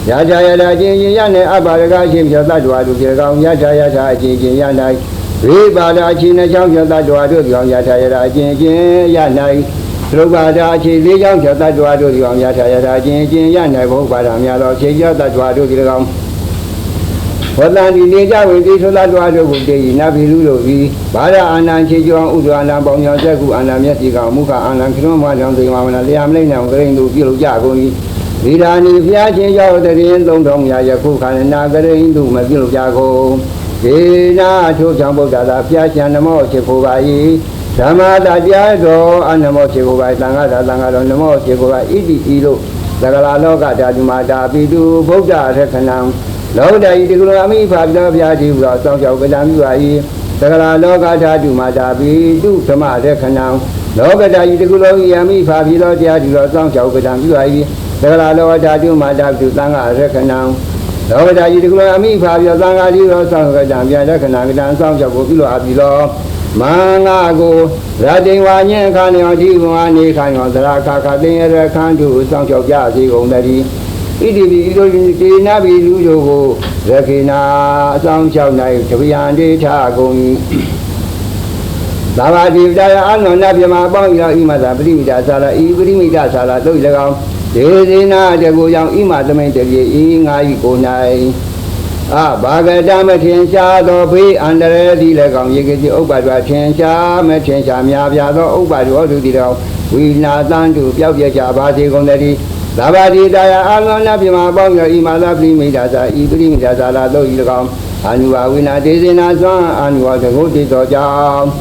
Yajaya jin yane abaraga jim yadwa do Yajaya jin yanai Ribada china jam yadwa do Yajaya jin yanai Rubada chi li jam yadwa do Yajaya jin yanai Bobada myalo chi yadwa do Wadandi Nija with this Ladwado Gudi, Nabi Ludovi, Bada Anan Chijuan Udana Bonya Zaku and Amesica, Muka and Kinoma, the Mamma, the Amlena, going to Gil Jagoni. Vidani Fiachi Yaw, the Rindong Yaku, and Nagare into Magil Jago. Dina to Jambo Dada Fiachi and the Mochikovai, Samada Diado and the Mochikovai, Tangada, Tangada, and the Mochikovai, Ido, the Galaloga, Dadumada, Bidu, Boga, Rekanam. Loda Idigrami Fabda Yadi, South Yawai, Sagala Loga Tadu Madabi, do Tamada Canal, Loga Idigro Yami Fabilo Yadi, South Yawai, Sagala Loga Tadu Madabi, Tanga Recanam, Loga Idigrami Fabio Tanga, South Yawai, Canal, South Yawilo Abilo, Mangago, Radin Wanyan Kano, Divani Kano, the Raka, the Kandu, South Yawai, Ondari. Idi Nabi Lujo, Rakina, Sound Chow Night, Taviandi Tagoni Savadi Daya, Nabima Banga, Imada, Brimida Sala, Ibrimida Sala, Doilagam, Dedina, the Goyang Imadamente, Inga Ikonai. Ah, Baga Dama Tiensha, Dopi, under the Legam, Yigiti Obadra Tiensha, Metiensha, Miabia, Obadu, Didao, we not done to Piaja Bati Gondari. Sabadi Daya Alana Bima Bonga Imala Brimidasa, Ibrimidasa, Doilagam, Anua Wina Dizina, Anua the Hoti Doja.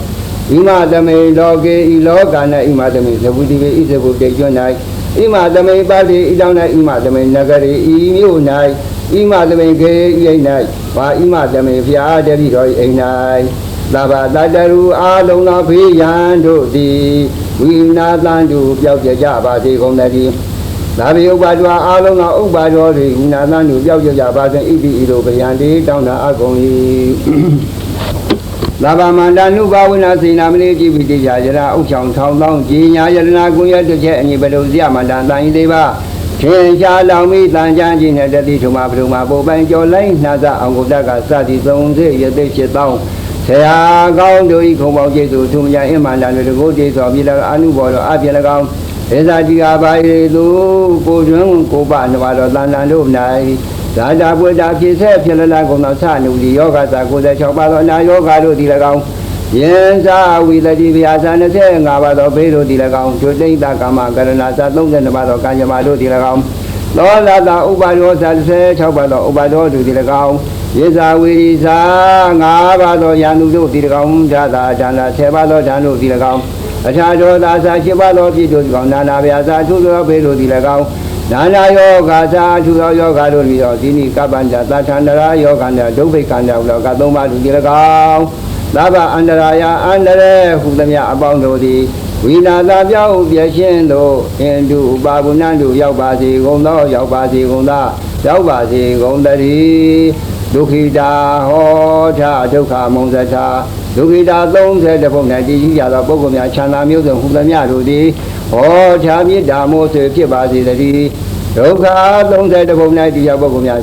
Imadame Loge, Ilogana, Imadame, the Woody is a book day night. Imadame Badi, Idana, Imadame Nagari, Imunai, Imadame Gay night, while Imadame Fia, Devidoy a night. Lava Dadaru, Alona Piyando, the Wina Landu, Yauja Java, the Gondadi. Nabi Ubadwa Alona Ubadwa, Nananu, Yauja Bas and Idi Ido Bayandi, down the Agoni. Lava Mandanu Bawina Sinamini, Giviti Yajara, Uchang Town Long, Gina Yelena Guya to Jet and Yabelozia Mandan Deva. Chenja Lami, Tanjin, and the Lituma Bruma, Bobanjo Lane, Naza, Uncle Daga, Sadi Zone, Yadich down. Say, I go to Eco Jesu, Tumia Iman, and the good days of Villa Anubo, Abielagam. Ezadia by Lu, Bojum, Koban, Lando Nai, Zada Buddha, Pilagona San, the Yoga, Zago, Chopala, Yoga, Dilagam. Yes, with the Divias and the Sang about the Pedo Dilagam, to think that Kama, Garanasa, don't send about Kanyamado Dilagam. Lord, that Ubado said, Chopala, Ubado to Dilagam. Yes, I will sang Abado Yanu Dilagam, Jada, Jana, Sebalo, Janu Dilagam. A child of Shibalo, Nana Viasa, to the Pedo Dilagam. Nana Yoga, to the Yoga, Dini, Kabanja, Tandara, Yoga, Dobe Kanda, Gadoma to Dilagam. Lava Andaraya, Andare, Hudamia, Abandodi. We not love Yao, Yashendo, Hindu, Babu Nandu, Yaubasi, Gonda, Yaubasi, Gonda, Yaubasi, Gondari, Dukida, Hota, Duka, Monzata, Dukida, Dom said the Ponati, Yada Bogomia, Chana Music, Hudamia, Rudi, Hota, Midamo, Kibasi, the Doka, Dom said the Ponati, Yabogomia,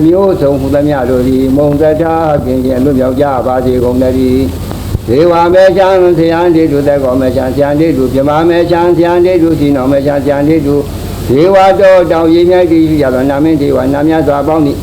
Muso, Hudamia, Rudi, Monzata, Yabasi, Gondari. They were Mechan, Siandi to the Gomechan, Siandi to Jama Mechan, Siandi to Sino Mechan, Siandi to. They were down Yinaki, Yavanami, Namia Zaboni.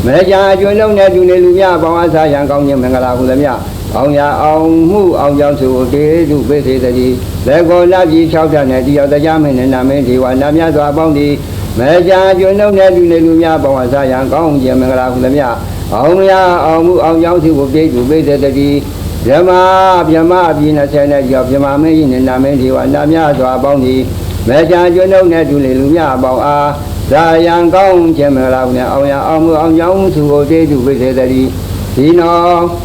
Mechan, you know, Nedunelumia, Bawasa, Yankong, Mangala, Hulamia. Onya, on who, on Yansu, they do basically. They go Nabi, Chowdan, the other Yaman and Namenti, Namia Zaboni. Mechan, you know, Nedunelumia, Bawasa, Yankong, Mangala, Hulamia. On Yansu will be to visit the Yama, Bina Senate, Yama, and Namenti, Namia Zaboni. Mechan, you know, Nedunelumia, Bawa. Yang Gong, Gemela, on Yansu will be to visit the Dino.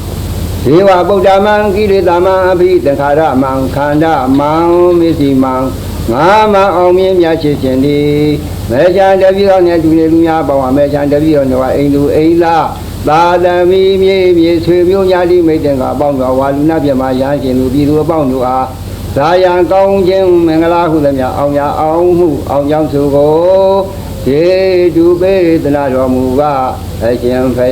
Siwa Buddhaman, Gidama, Beat the Karaman, Kanda, Mang, Missy Mang, ngã mà ông miếng nhà chỉ chuyện đi mẹ cha đã biết ông nhà tụi này nhà bảo mẹ cha đã biết ông nhà anh tụi anh là ta đã mi thuê miêu nhà đi mấy tiền cả bao nhiêu hoa luna bia mà nhà chỉ lù đi lù bao nhiêu à gia yang công chuyện mình là khu nhà ông yang su cô chế chú bé tên là đồ mù ba hay chuyện phải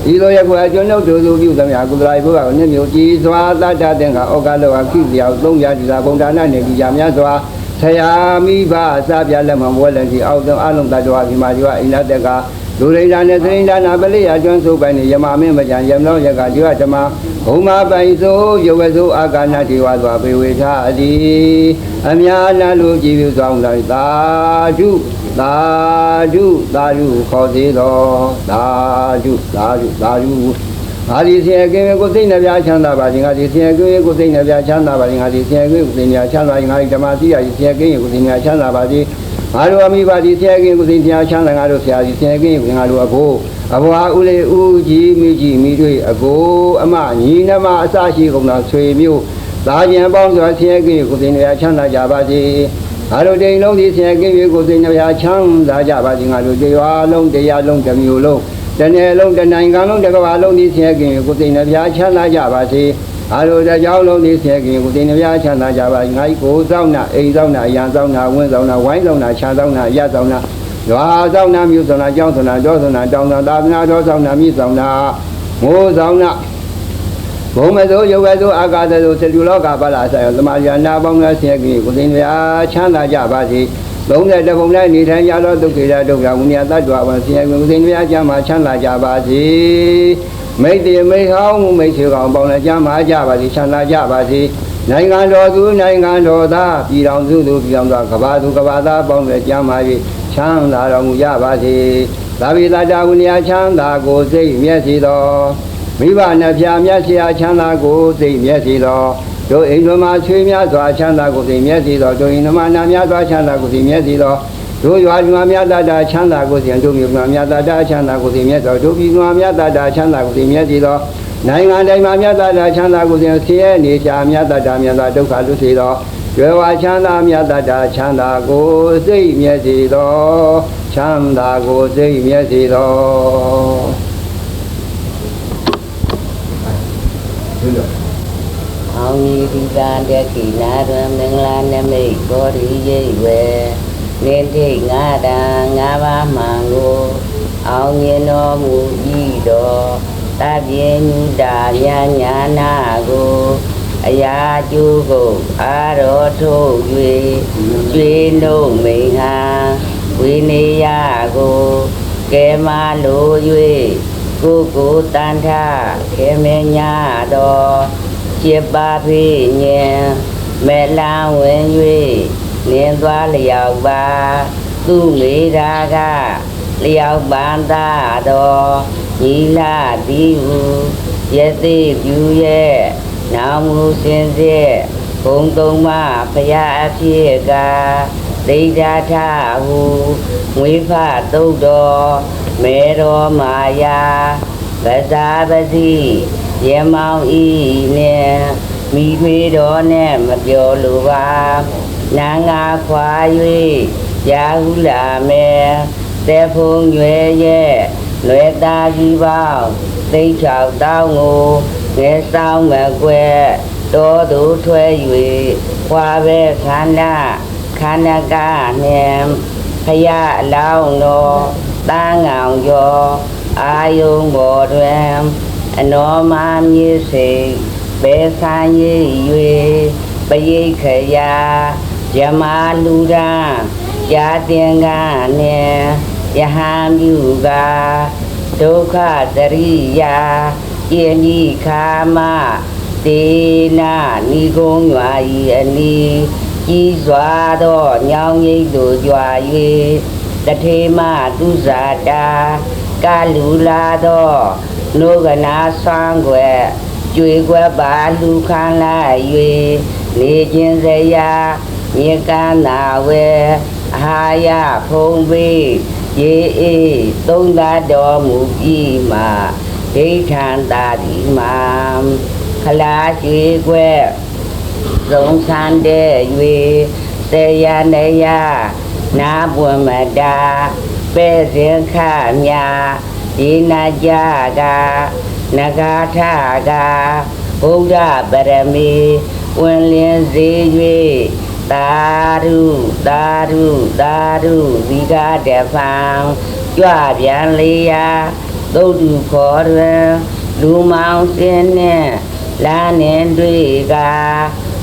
ý lối của chúng nó từ từ biểu tâm nhà của đại bữa nên nhiều chi xóa ta cha tiền cả ông cả lô khi điều đông gia thì là bông đá này thì giảm nhá xóa thầy mi ba sa bia làm mà mua lần thì ông trong ăn lông ta cho thì mà cho anh đã tiền cả đủ đây là nên thế nên là bây giờ chúng số bài này mà mình mà chẳng dám nói cả chứ à mà hôm mà bài số nhiều cái số aga na thì qua qua về tha đi anh nhà na lu chỉ biểu trong lại ta chú khó thế đó ta chú Hadi siya kaya ko tin na biya chanda ba jinga di siya kaya ko tin na biya chanda ba jinga di siya kaya ko tin na chanda jinga di dama siya di siya kaya ko tin na chanda ba di ngaro ami ba di siya kaya ko tin na chanda ngaro siya di siya kaya ko ngaro abo ha ule ji mi dui ago ama ni na ma asa shi kong na sui miu da jian bang so siya kaya ko tin na chanda ja ba di ngaro ding long di siya kaya ko tin na chanda ja ba di ngaro de wa long de ya long de miu longတနေ့လုံးတနိုင်ငံလုံးတစ်ကမ္ဘာလုံးဒီဆဲကင်ကိုသိနေပြားချမ်းသာကြပါစေအားလုံးတစ်ကြောင်းလုံးဒီဆဲကင်ကိုသိနေပြားချမ်းသာကြပါငါ့ကိုဆောင်နာအိမ်ဆောင်နာအရန်ဆောင်နာဝင်းဆောင်နာဝိုင်းဆောင်နာခြံဆောင်နာရဆောင်နာရွာဆောင်နာမြို့ဆောင်နာကျောင်းဆောင်နာဒေါဆောင်နာတောင်ဆောင်သာသနာတော်ဆောင်နာမြစ်ဆောင်နာမိုးဆောင်နာဘုံမစိုးရုပ်ဝဲစိုးအာကာသစိုးစတူလောကပါလာဆိုင်သမာယာနာပေါင်းများဆဲကင်ကိုသိနေပြားချမ်းသာကြပါစေလုံးတဲ့တပုံနဲ့နေထိုင်ကြတော့ဒုက္ခိတဒုက္ခဝိညာဉ်တ attva ဝဆင်းရဲကိုသိနေပြကြမှာချမ်းသာကြပါစေမိတ်တေမိတ်ဟောင်းမိတ်ဆွေကောင်ပေါင်းလည်းကြမှာကြပါစေချမ်းသာကြပါစေနိုင်ငံတော်သူနိုင်ငံတော်သားပြည်တော်စုသူပြည်တော်သားကဘာသူကဘာသားပေါင်းလည်းကြမှာ၍ချမ်းသာတော်မူကြပါစေသာဝိတတဝိညာဉ်ချမ်းသာကိုစိတ်မျက်စီတော်မိဘနှဖျားမျက်စီအားချမ်းသာကိုစိတ်မျက်စီတော်တို့အိမ်တော်မှာဆွေများစွာချမ်းသာကိုသိမျက်စီတော်တို့အိမ်တော်မှာနာများစွာချမ်းသာကိုသိမျက်စီတော်တို့ရွာကျွမ်းများတတာချမ်းသာကိုသိတို့မြို့များများတတာချမ်းသာကိုသိမျက်တော်တို့ပြည်တော်များတတာချမ်းသာကိုသိမျက်စီတော်နိုင်ငံတိုင်းမှာများတတာချမ်းသာကိုသိဆင်းရဲနေချာများတတာများသာဒုက္ခလွတ်စေတော်ရွယ်ဝါချမ်းသာများတတာချမ်းသာကိုသိမျက်စီတော်ချမ်းသာကိုသိမျက်စီတော်အောင်ဤဒီသာတက်ခိနာရမင်္ဂလာနမိတ်ကိုရိရိဝေနေတိငါတံငါးပါးမှန်ကိုအောင်မြင်တော်မူ၏တော်တပြေညုတာညာညာနာကိုအရာကျိုးကိုအာတော်ထုတ်၍ကျွေးနှုတ်မိန်ဟာဝိနေယကိုကဲမလို၍ကိုတန်ထခေမညာတော်จิตပါဖိညင်မဲလန်းဝင်၍လင်းသွားလျောက်ပါသူမေရာကလျောက်ပန်းသာတော်ညီလာသည်ဟုယသိပြူရဲ့နာမှုစင်စစ်ဘုံသုံးပါးဖရာအဖြစ်ကဒိဋ္ဌထဟုငွေဖသုတ်တော်မေတော်မာယာဗဇာပတိရမောင်ဤနဲ့မိထွေတော်နဲ့မပြောလိုပါနာငါခွာ၍ရာဟုလာမယ်သေဖုံရွယ်ရဲ့လွယ်သားကြီးပေါင်းသိချောက်တောင်းကိုငယ်ဆောင်မကွယ်တော်သူထွဲ၍ခွာပဲခန္ဓာခန္ဓာကနဲ့ဖရာအလောင်းတော်တန်းငောင်ကျော်အာယုံပေါ်တွင်အနောမမြေစိတ်ဘေဆိုင်၍ပရိခရာယမလူရန်ယာတင်ကနဲ့ယဟန်ပြုကဒုက္ခတရိယာယနိခာမတေနာနိကုံရွာဤအနီးကြီးစွာသောညောင်ရိပ်တို့ကြွာ၍တထေမသူဇာတာကလူလာသောနှုတ်ကနာဆွမ်းွယ်ကြွေကွယ်ပါလူခံလိုက်၍နေခြင်းစရာမြေကမ်းနာဝဲအာဟာရဖုံးပေးရေအေးသုံးသာတော်မူပြီးမှ ဒိဋ္ဌံတာဒီမာခလာရှိကွဲသုံးဆန်းတဲ့၍စေရနေရနာပွင့်မတာပဲ့စဉ်ခမြဒီနာကြကနဂါထကဘုရားပရမီဝင်လင်းစေ၍သာရုသာရုသာရုဒီကတဖန်ကြွပြန်လေရာသုတ်တုခေါ်တွင်လူမောင်စင်းနှင့်လာနှင့်တွေ့က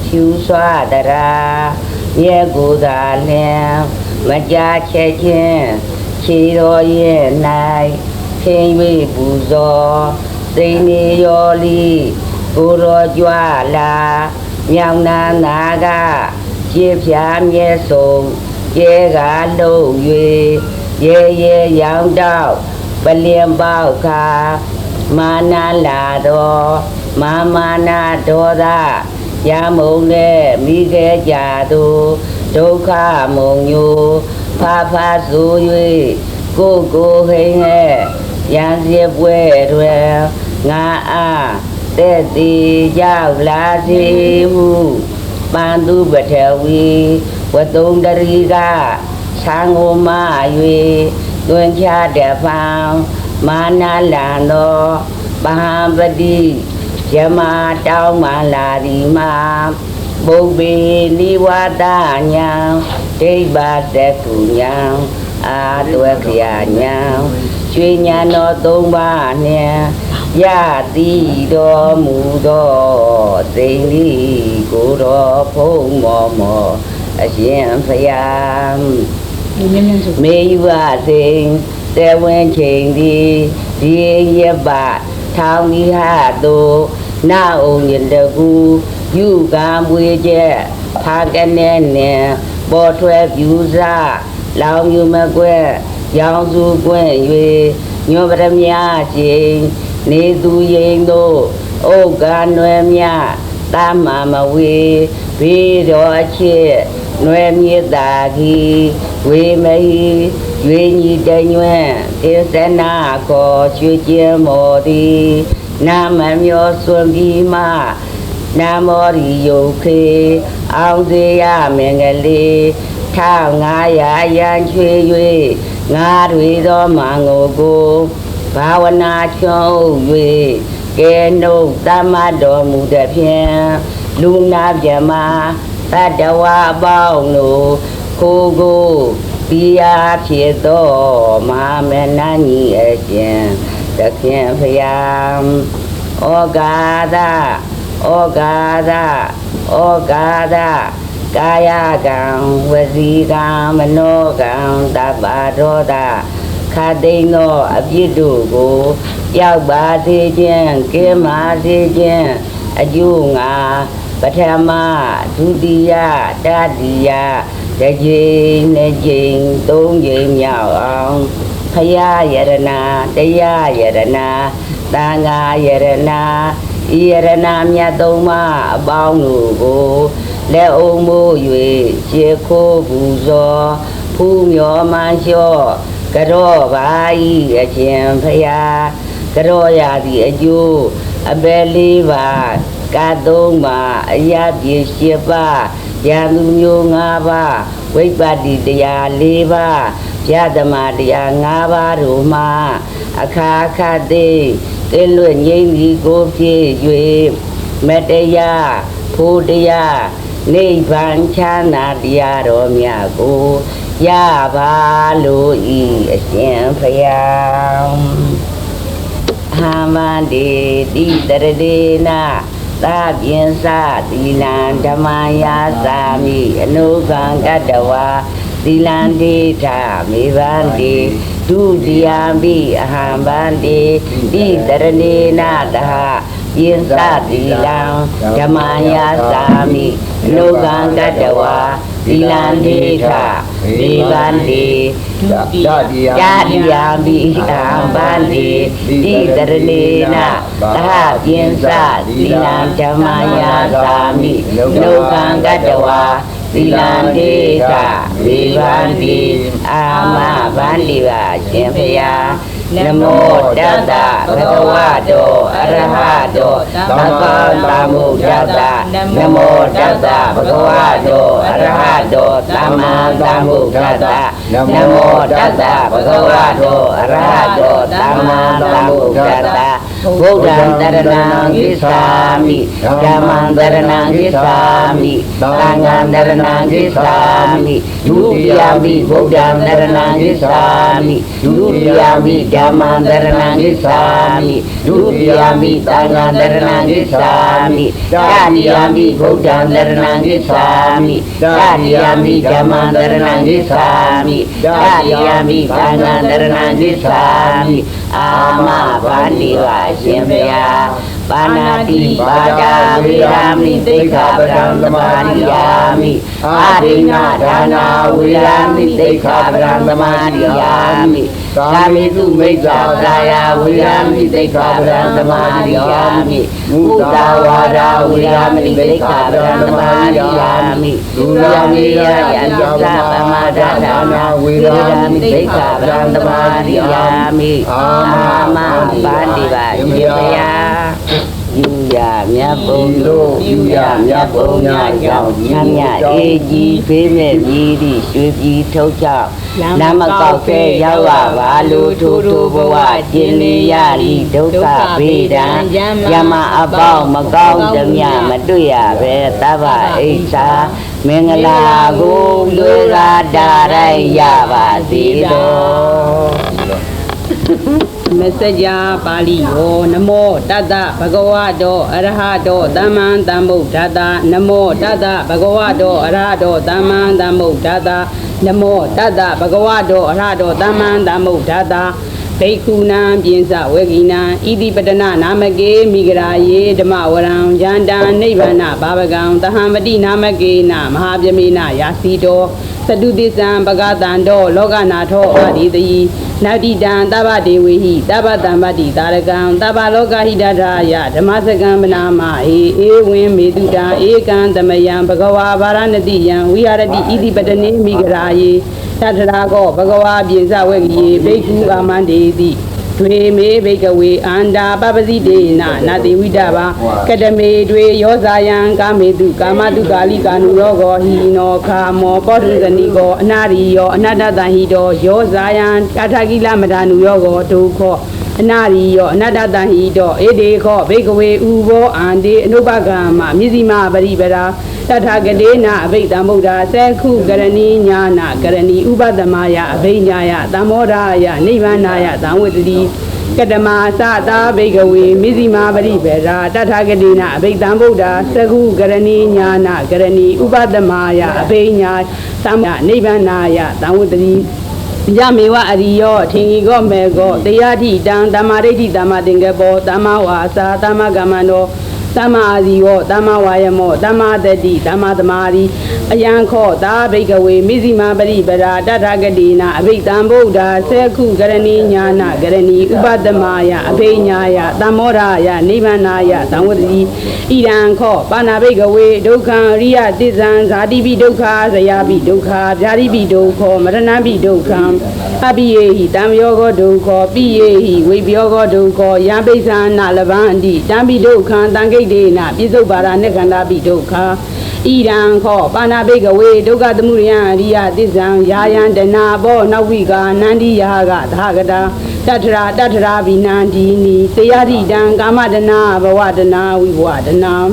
ဖြူစွာတရာမြဲကိုယ်သာလျင်မကြချက်ချင်းခြေတော်ရဲ့၌ခင်း၍ပူဇော်သိနေရောလီကိုတော်ကြွလာမြောင်နာနာကခြေဖြာမြဲဆုံးကျဲကလုံး၍ရဲရဲရောင်တောက်ပလင်ပေါက်ခါမာနာလာတော်မာနာဒေါသရမုံနဲ့မိခဲ့ကြသူဒုက္ခမုံညိုဖာဆို၍ကိုဟိန်ဟဲ့ရန်စီပွဲတွေငါအားတဲ့တီရောက်လာစီဟုပန်သူပထဝီဝတုံတရီကဆံကိုမ၍တွင်ချတဲ့ဖန်မာနာလန်တော်ဗဟံပတိယမတောင်းမှလာဒီမှာဘုဗ္ဗေနိဝါဒညာဒိဗ္ဗတကုညာအာတွယ်ခရာညာရွှေညာတော်သုံးပါးနှင့်ရတိတော်မူသောသိင်္ဂီကိုတော်ဖုံးမောမောအရှင်ဖယားမေယူဝသိင်တေဝင်းချိန်သည်ဒီရပထောင်းဤဟာတုနာအောင်ရတကူယူကံမွေချက်ဖာကနေနဲ့ပေါ်ထွဲပြူစားလောင်ယူမကွဲရောင်စုကွဲ၍ညောပရမချင်းနေသူရင်တို့ဩကံွယ်မြတာမမဝေဘေးတော်အချစ်နွယ်မြေတာကြီးဝေမဟီရွေညီတညွန့်သေစနာခေါ်ချွေကျဲမော်သည်နာမမျောစွန်ပြီးမှနာမောရီယုတ်ခေအောင်စေရမင်္ဂလေး1500ရန်ချွေ၍ငါတွေသောမင်္ဂကိုဘာဝနာချွန်၍ကဲနှုတ်တမတော်မူသည်ဖြင့်လူနာပြမတတဝါပေါင်းတို့ကိုဒီယာဖြစ်သောမဟာမနကြီးအရှင်သခင်ဖယားဩကာသဩကာသဩကာသကာယကံဝစီကံမနောကံတပ္ပဒောသခတိန်သောအပြစ်တို့ကိုရောက်ပါစေခြင်းကင်းပါစေခြင်းအကျိုးငါပထမဒုတိယတတိယတစ်ကြိမ်နှစ်ကြိမ်သုံးကြိမ်မြောက်အောင်ဖယားယရနာတရားယရနာသံဃာယရနာဤယရနာမြတ်သုံးပါးအပေါင်းတို့ကိုလက်အုံမိုး၍ခြေခိုးပူဇော်ဖူးမြော်မှန်လျှော့ကြော့ပါဤအရှင်ဖယားကြော့ရသည့်အကျိုးအပယ်လေးပါးကသုံးပါးအရာပြေ7ပါးရန်သူမျိုး5ပါးဝိပ္ပတ္တိတရား4ပါးပြသမတရား5ပါးတို့မှာအခါခတ်သိကဲလွတ်ငြိမ့်ဒီကိုဖြစ်၍မတရားဖို့တရားနိဗ္ဗာန်ချမ်းသာတရားတော်မြတ်ကိုရပါလို့ဤအရှင်ဖယားဟာမန္တိတိတရဒေနာသာပြင်စသီလံဓမ္မယာသာမိအနုကံကတ္တဝါသီလံတိထမေဗန္တိဒုတိယပိအဟံဗန္တိတိတရဏေနတဟပြင်စသီလံဓမ္မယာသာမိအနုကံကတ္တဝါသီလံတိထမေဗန္တိဒုတိယပိအဟံဗန္တိတိတရဏေနတဟပြင်စသီလံဓမ္မယာသာမိအနုကံကတ္တဝါသီလံတိထမေဗန္တိအာမဗန္တိပါရှင်ဖယား Namo Tassa Bhagavato Arahato Sama Sambuddhassa Namo Tassa Bhagavato Arahato Sama Sambuddhassa Namo Tassa Bhagavato Arahato Sama Sambuddhassa Buddhaṃ Saranam Gacchāmi Dhammam Saranam Gacchāmi Sangham Saranam Gacchāmi Dutiyampi Buddhaṃ Saranam Gacchāmi Dutiyampi Dhammam Saranam Gacchāmi Dutiyampi Sangham Saranam Gacchāmi Tatiyampi Buddhaṃ Saranam Gacchāmi Tatiyampi Dhammam Saranam Gacchāmi Tatiyampi Sangham Saranam Gacchāmi Ama Pandiva Shimpaya Panati Pada Virami Dekha Brahmamariyami Adina Dana Virami Dekha Brahmamariyami Kamitu Mekha Praya Virami Dekha Brahmamariyami Mudawara Virami Dekha Brahmamariyami Duramiya Yanja Pamadana Virami Dekha Brahmamariyami Ama Pandiva Shimpaya Yuya Myapundu Yuya Myapunya Yang Nyanya Eji Pime Miri Shubi Tocha Nama Kauke Yawa Valu Tutu Bawa Jini Yari Doka Vedan Yama Abau Magau Jamya Maduya Vetava Isa Mengala Gu Lura Darai Yava Sido Messaja Pali Yo Namo Tassa Bhagavato Arahato Dhammam Sambuddhassa Namo Tassa Bhagavato Arahato Dhammam Sambuddhassa Namo Tassa Bhagavato Arahato Dhammam Sambuddhassa Bhikkhunam Pinsa Vegina Iti Padana Namake Migraye Dhammawaram Janda Nibbana Bhavagam Tahamati Namake Na Mahavyamena Yasito Sadudisam Bhagatando Loganatho Aditi Nadidan Taba Devihi Taba Dambati Tarakam Taba Loka Hidadaya Dhammasakam Nama Win Meduda Ekan Damayam Bhagava Varanatiyam Viharati Iti Padane Migraye Tatrago Bhagava Pinsa Vegi Bhikkhu Amandeti Dwe me Bhikkhave Anda Babasi Dena Nati Vidava Kadame Dwe Yosayan Kametu Kamatu Kali Kanu Rogo Hino Kamo Podunganiko Anariyo Anadatahido Yosayan Katakila Madanu Yogo Tuko Anariyo Anadatahido Edeko Bhikkhave Uvo Ande Anubagama Mizima Baribara Tathagatina Abhidhambuddha Sekhu Karani Nyana Karani Upadamaya Abhinyaya Tamodaya Nibbanaya Tamvitri Kadama Sata Bhikkhave Mizima Baribara Tathagatina Abhidhambuddha Sekhu Karani Nyana Karani Upadamaya Abhinyaya Tamya Nibbanaya Tamvitri Yamewa Ariyo Tingigo Mego Teyati Dang Tamareti Tamatingabo Tamawasa Tamagamano Tama Adiyo, Tama Wayamo, Tama Dadi, Tama Damari, Ayanko, Da Bhikkhave, Mizima Baribara, Tathagatina, Abhidhambuddha, Sekhu Karani Nyana, Karani Upadamaya, Abhinyaya, Tamodaya, Nibbanaya, Tamvitri, Idanko, Pana Bhikkhave, Dukkha, Riya Tizan, Sadipi Dukkha, Sayapi Dukkha, Jaripi Dukkha, Maranapi Dukkha, Abiyehi, Tamyogo Dukkha, Piyehi, Vibyogo Dukkha, Yampisan, Nalavandi, Tampi Dukkha, Tangi Dena, Pisubara Nekanda Bidoka, Idan Ko, Pana Bhikkhave, Dukkha Tamuriyan, Riya Tizan, Yayan Dana, Bo Naviga, Nandi Yaga, Thagada, Tatra, Tatra Vinandini, Sayari Dan, Kamadana, Bhavadana, Vivadana,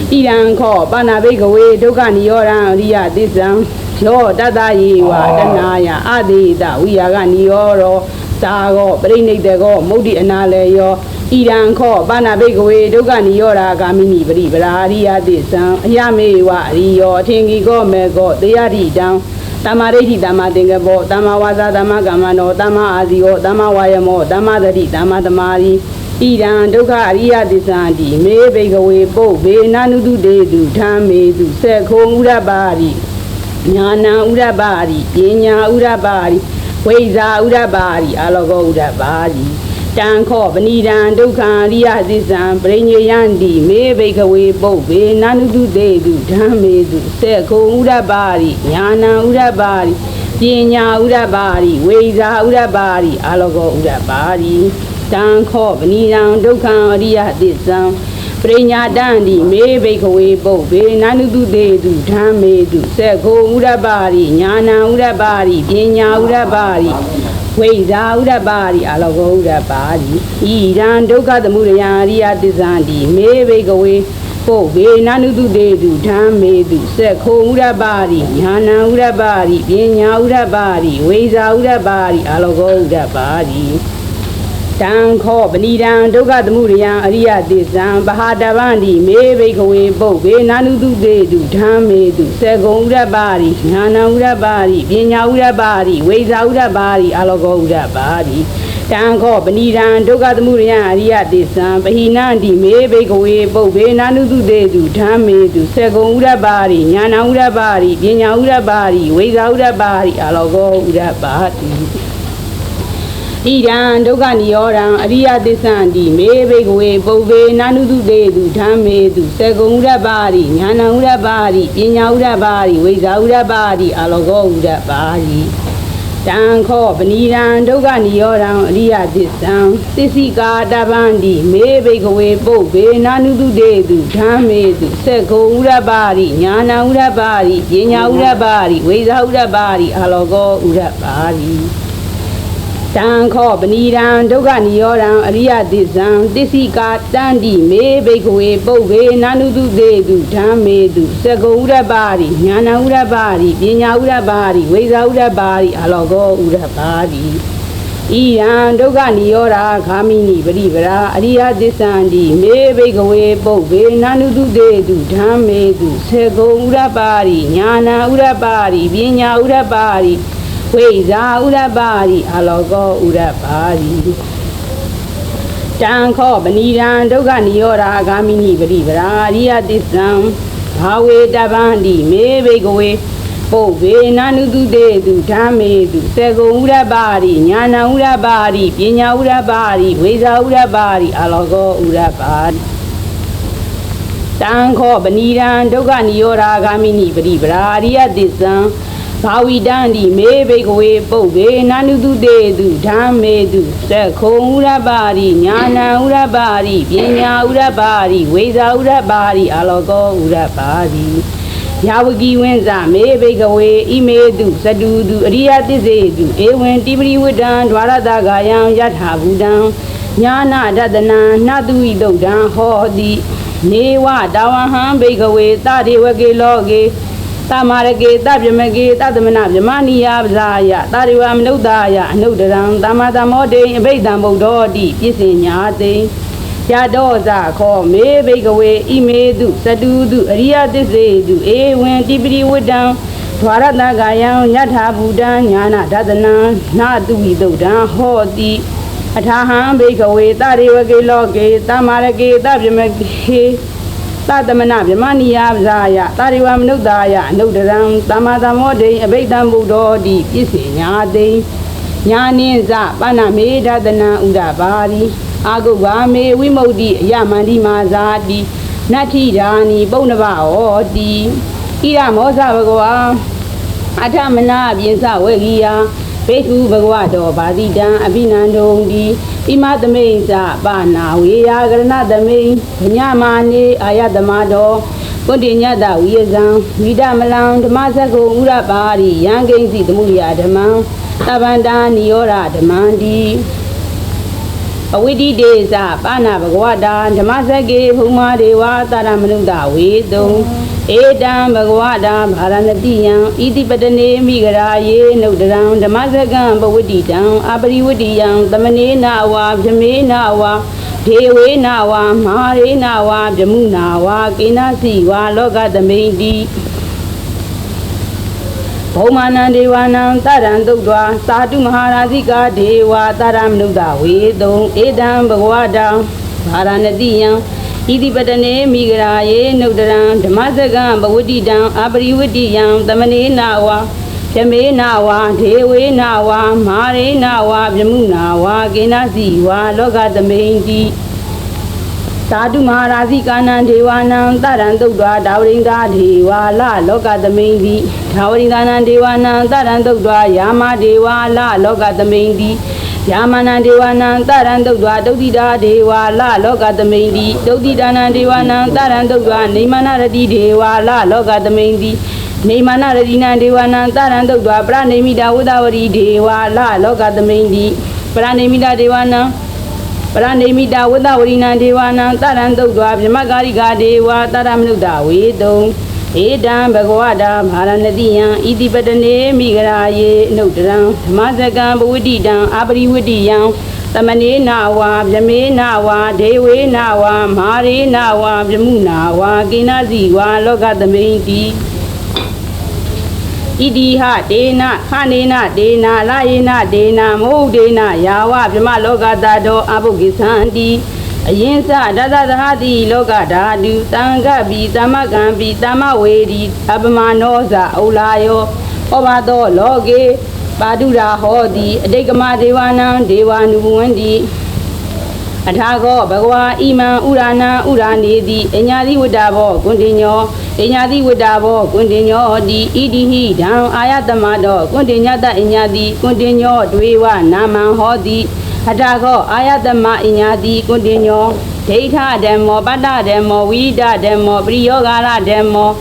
Idan Ko, Pana Bhikkhave, Dukkha Niyoran, Riya Tizan, Yo Tata Yewa, Danaya, Adita, Viyaga Niyoro, Sago, Prinitego, Modi Analeyo, Idan Ko, Pana Bhikkhave, Dukkha Niyora, Kamini, Baribara, Riya Tizan, Yamewa, Riyo, Tingi Go Mego, Teyari Dan, Tamareti Tamatingabo, Tamawasa, Tamagamano, Tama Azio, Tama Wayamo, Tamadari, Tamadamari, Idan Dukkha Riya Tizan, Me Bhikkhave, Po, Be Nanudu Dedu, Tame, Sekho Urabari, Nyana Urabari, Yenya Urabari, Weza Urabari, Alogo Urabari, Tanko, Banidan, Dukkha Riya Tizan, Pranayandi, Me Bhikkhave, Po, Be Nanudu Dedu, Tame, Sekho Urabari, Nyana Urabari, ပညာဥရပါရိဝိဇာဥရပါရိအာလောကောဥရပါရိတံခောပဏိယံဒုက္ခံအရိယသစ္ဆံပရိညာတံတိမေဘိခဝေပုဗ္ဗေနာနုတုတေတုဓမ္မေတုစေခောဥရပါရိညာဏံဥရပါရိပညာဥရပါရိဝိဇာဥရပါရိအာလောကောဥရပါရိဤရန်ဒုက္ခသမုဒယအရိယသစ္ဆံတိမေဘိခဝေပုဗ္ဗေနာနုတုတေတုဓမ္မေတုစေခောဥရပါရိညာဏံဥရပါရိပညာဥရပါရိဝိဇာဥရပါရိအာလောကောဥရပါရိတံခောပဏိတံဒုက္ခသမုဒယအရိယသစ္ဆံပဟာတဗန္တိမေဘိခဝေပုဗ္ဗေနာနုတုတေတုဓမ္မေတုစေကုံဥရပါရိညာဏံဥရပါရိပညာဥရပါရိဝိဇာဥရပါရိအာလောကောဥရပါရိတံခောပဏိတံဒုက္ခသမုဒယအရိယသစ္ဆံပဟိနန္တိမေဘိခဝေပုဗ္ဗေနာနုတုတေတုဓမ္မေတုစေကုံဥရပါရိညာဏံဥရပါရိပညာဥရပါရိဝိဇာဥရပါရိအာလောကောဥရပါရိဣဒံဒုက္ခနိရောဓံအရိယသစ္ဆံတိမေဘိကဝေပုဗ္ဗေနာနုတုတေတုဓမ္မေတုစေကုံဥရပါရိညာဏံဥရပါရိပညာဥရပါရိဝိဇာဥရပါရိအာလောကောဥရပါရိတံခောပဏိတံဒုက္ခနိရောဓံအရိယသစ္ဆံသစ္စိကာတဗန္တိမေဘိကဝေပုဗ္ဗေနာနုတုတေတုဓမ္မေတုစေကုံဥရပါရိညာဏံဥရပါရိပညာဥရပါရိဝိဇာဥရပါရိအာလောကောဥရပါရိတံခောပဏိတံဒုက္ခနိရောဓံအရိယသစ္ဆံသစ္စိကာတန္တိမေဘိကဝေပုဗ္ဗေနာနုတုတေတုဓမ္မေတုစေကုံဥရပါရိညာဏံဥရပါရိပညာဥရပါရိဝိဇာဥရပါရိအာလောကောဥရပါရိဣယံဒုက္ခနိရောဓဂာမိနိပရိပရာအရိယသစ္ဆံတိမေဘိကဝေပုဗ္ဗေနာနုတုတေတုဓမ္မေတုစေကုံဥရပါရိညာဏံဥရပါရိပညာဥရပါရိဝိဇာဥရပါရိအာလောကောဥရပါရိတံခောပဏိတံဒုက္ခနိရောဓဂာမိနိပရိပရာအရိယသစ္ဆံဘာဝေတဗန္တိမေဘိကဝေပုဗ္ဗေနာနုတုတေတုဓမ္မေတုစေကုံဥရပါရိညာဏံဥရပါရိပညာဥရပါရိဝိဇာဥရပါရိအာလောကောဥရပါရိတံခောပဏိတံဒုက္ခနိရောဓဂာမိနိပရိပရာအရိယသစ္ဆံဘာဝိတန္တိမေဘိကဝေပုဗ္ဗေနာနုတုတေတုဓမ္မေတုစေခုံဥရပါရိညာဏံဥရပါရိပညာဥရပါရိဝိဇာဥရပါရိအာလောကောဥရပါရိယာဝကိဝင်းဇမေဘိကဝေဣမေတုသတုတုအရိယသစ္စေတုဧဝံတိပရိဝတ္တံဒွါရတဂာယံယထာဘူတံညာနာဒတနံနတုဝိတုဒ္ဒံဟောတိနေဝတာဝဟံဘိကဝေတဒေဝကေလောကေတမရကေတဗြမကေတသမနဗြမနိယပဇာယတာရိဝမနုဿာယအနုတရံတမတမောတေအဘိဓမ္ဗုဒ္ဓောတိပြစ္ဆေညာတေယတောဇခောမေဘိကဝေဣမေတုသတုတုအရိယသစ္စေတုဧဝံတိပရိဝတ္တံဒွါရတဂာယံယထာဘူတံညာနာဒသနံနာတုဝိတုဒ္ဒံဟောတိအထာဟံဘိကဝေတရေဝကေလောကေတမရကေတဗြမကေသတမနဗြမနိယပဇာယတာရိဝမနုဿာယအနုတရံတမတမောတေအဘိဓမ္ဗုဒ္ဓောတိပြစ္ဆေညာတေညာနိဇပဏမေဒသနံဥဒပါရိအာဂုဂာမေဝိမု ക്തി အယမန္တိမာဇာတိနတ္ထိဓာနိပုဏ္ဏဘဟောတိဣရမောဇဘဂဝါအထမနာအပြင်စဝေဂိယဘိက္ခုဘဂဝတောဘာတိတံအဘိနန္ဒုံတိဣမသမိစ္ဆပါဏဝေယကရဏသမိဗညမာနေအာယတမတောပုတ္တိညတဝိယဇံဝိဒမလံဓမ္မစကုဥရပါရိယံကိဉ္စီသမုဒိယဓမ္မံသဗ္ဗန္တာနိရောဓဓမ္မံတိအဝိတိတေသပါဏဘဂဝတာဓမ္မစကေဘုမာဒေဝတာရမနုဿဝေတုံဧတံဘဂဝတာဗာရဏတိယံဣတိပတနေမိဂရာယေနုဒရံဓမ္မစကံဘဝတိတံအပရိဝတိယံသမနေနာဝါဗြမေနာဝါဒေဝေနာဝါမဟာရေနာဝါဗြမုနာဝါကေနစီဝါလောကသမိန်တိဘုမာနံဒေဝနံတရံသုတ်တော်သာတုမဟာရာဇိကာဒေဝတာရမနုဿဝေတုံဧတံဘဂဝတာဗာရဏတိယံဣတိပတနေမိဂရာယေနုဒရံဓမ္မစကံဘဝတိတံအပရိဝတိယံသမနေနာဝါဗမေနာဝါဒေဝေနာဝါမဟာရေနာဝါဗြမုနာဝါကေနစီဝါလောကသမိန်တိ သာတုမဟာရာဇိကာနံဒေဝနံတရံသုတ်တော်ဒါဝရိန္ဒာဒေဝလလောကသမိန်တိဒါဝရိန္ဒာနံဒေဝနံတရံသုတ်တော်ယာမဒေဝလလောကသမိန်တိယာမနံဒေဝနံတရံသုတ်တော်ဒုတိတာဒေဝလလောကသမိန်တိဒုတိတာနံဒေဝနံတရံသုတ်တော်နေမနာရတိဒေဝလလောကသမိန်တိနေမနာရတိနံဒေဝနံတရံသုတ်တော်ပရနေမိတာဝဒဝရီဒေဝလလောကသမိန်တိပရနေမိတာဒေဝနံပရနေမိတာဝဒဝရိနံဒေဝနံတရံသုတ်တော်ဗြဟ္မကာရိကာဒေဝတရမနုတဝေတုံဧတံဘဂဝတာမဟာရဏတိယံဣတိပတနေမိဂရာယေအနုတရံဓမ္မစကံဘဝိတိတံအာပရိဝိတိယံသမနေနာဝါဗြမေနာဝါဒေဝေနာဝါမာရေနာဝါဗြမှုနာဝါကိနာစီဝါလောကသမိန်တိဣတိဟဒေနခနေနဒေနလာယေနဒေနမဟုတ်ဒေနယာဝဗြမလောကတာတောအဘုကိသန္တိအယင်းစဒသသဟတိလောကဓာတုတံကပိသမ္မကံပိသမ္မဝေဒီအပမနောဇာဩလာယောဩဘာသောလောကေပါတုရာဟောတိအတိတ်ကမဒေဝနံဒေဝ ानु ဝန္တိအထာခောဘဂဝါဣမံဥရဏံဥရနေတိအညာတိဝတ္တဘောကွန်တင်ညောအညာတိဝတ္တဘောကွန်တင်ညောတိဣတိဟိဓံအာယတမတောကွန်တင်ညတအညာတိကွန်တင်ညောဒွေဝနာမံဟောတိအထာခောအာယတမအညာတိကွန်တင်ညောဒိဋ္ဌဓမ္မောပတ္တဓမ္မောဝိဒဓမ္မောပရိယောဂါရဓမ္မော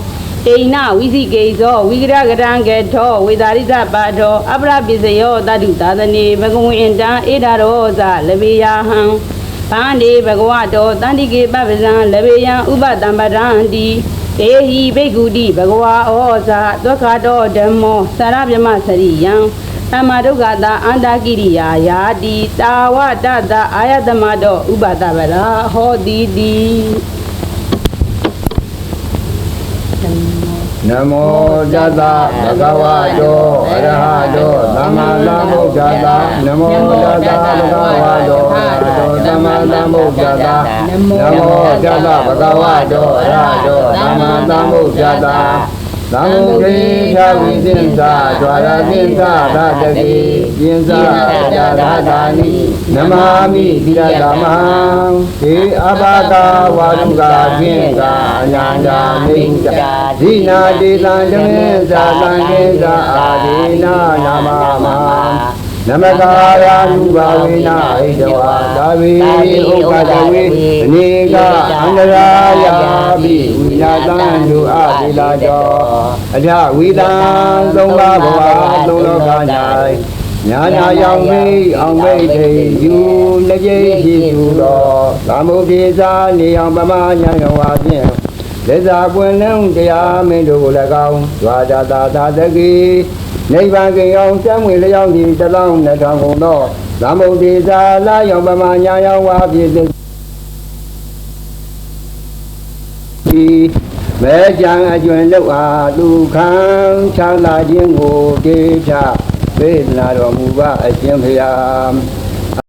တေနဝိသိကေသောဝိကရကရံကေထောဝေသာရိသပါထောအပရပိစယောတတုသာသနေဘဂဝေတံဧဒရောဇလဘေယဟံဗန္တိဘဂဝတောတန္တိကေပပဇံလဘေယံဥပတံပဒံတိတေဟိဘိက္ခုတိဘဂဝါဩဇာဒုက္ခတောဓမ္မောသရဗြမစရိယံသမ္မာဒုက္ခတာအန္တကိရိယာယာတိတာဝတတအာယတမတောဥပတပရာဟောတိတိနမောတတဘဂဝတောအရဟတောသမ္မာသမ္ဗုဒ္ဓတ္တနမောတတဘဂဝတောအရဟတောသမ္မာသမ္ဗုဒ္ဓတ္တနမောတတဘဂဝတောအရဟတောသမ္မာသမ္ဗုဒ္ဓတ္တသံဃေသာဝိသင်္သာဒွါရသင်္သာသာတတိယင်္သာသာသာနိနမာမိသီရသမံေအဘာတာဝါရုကာဖြင့်ကာအညာတာမိစ္ဆာဒိနာတိသံဓမ္မေသာသံခေသာအာဒီနာနာမမနမကာယာနုဘာဝေနဣဒဝါသာဝေဥပဒဝေအနေကအန္တရာယာပိဝိနာသံဒုအပိလာတောအထဝိတံသုံးပါးဘဝသုံးလောက၌ညာညာရောက်မိအောင်မိတ်တိယူလက်ကျိရှိသူတော်သမုဒိသာနေအောင်ပမညာရောဝါဖြင့်လက်စာပွင့်လုံးတရားမင်းတို့ကို၎င်းဒွါဒတာသာတကိနိဗ္ဗာန်ကိအောင်စံဝင်လျောင်းသည်12000ခုသောသမုဒိသာလာရောက်ပမညာရောဝါဖြင့်ဒီမဲကြံအကျွင်လောက်အားဒုက္ခံချမ်းသာခြင်းကိုတေချာပေးနာတော်မူပါအရှင်ဘုရား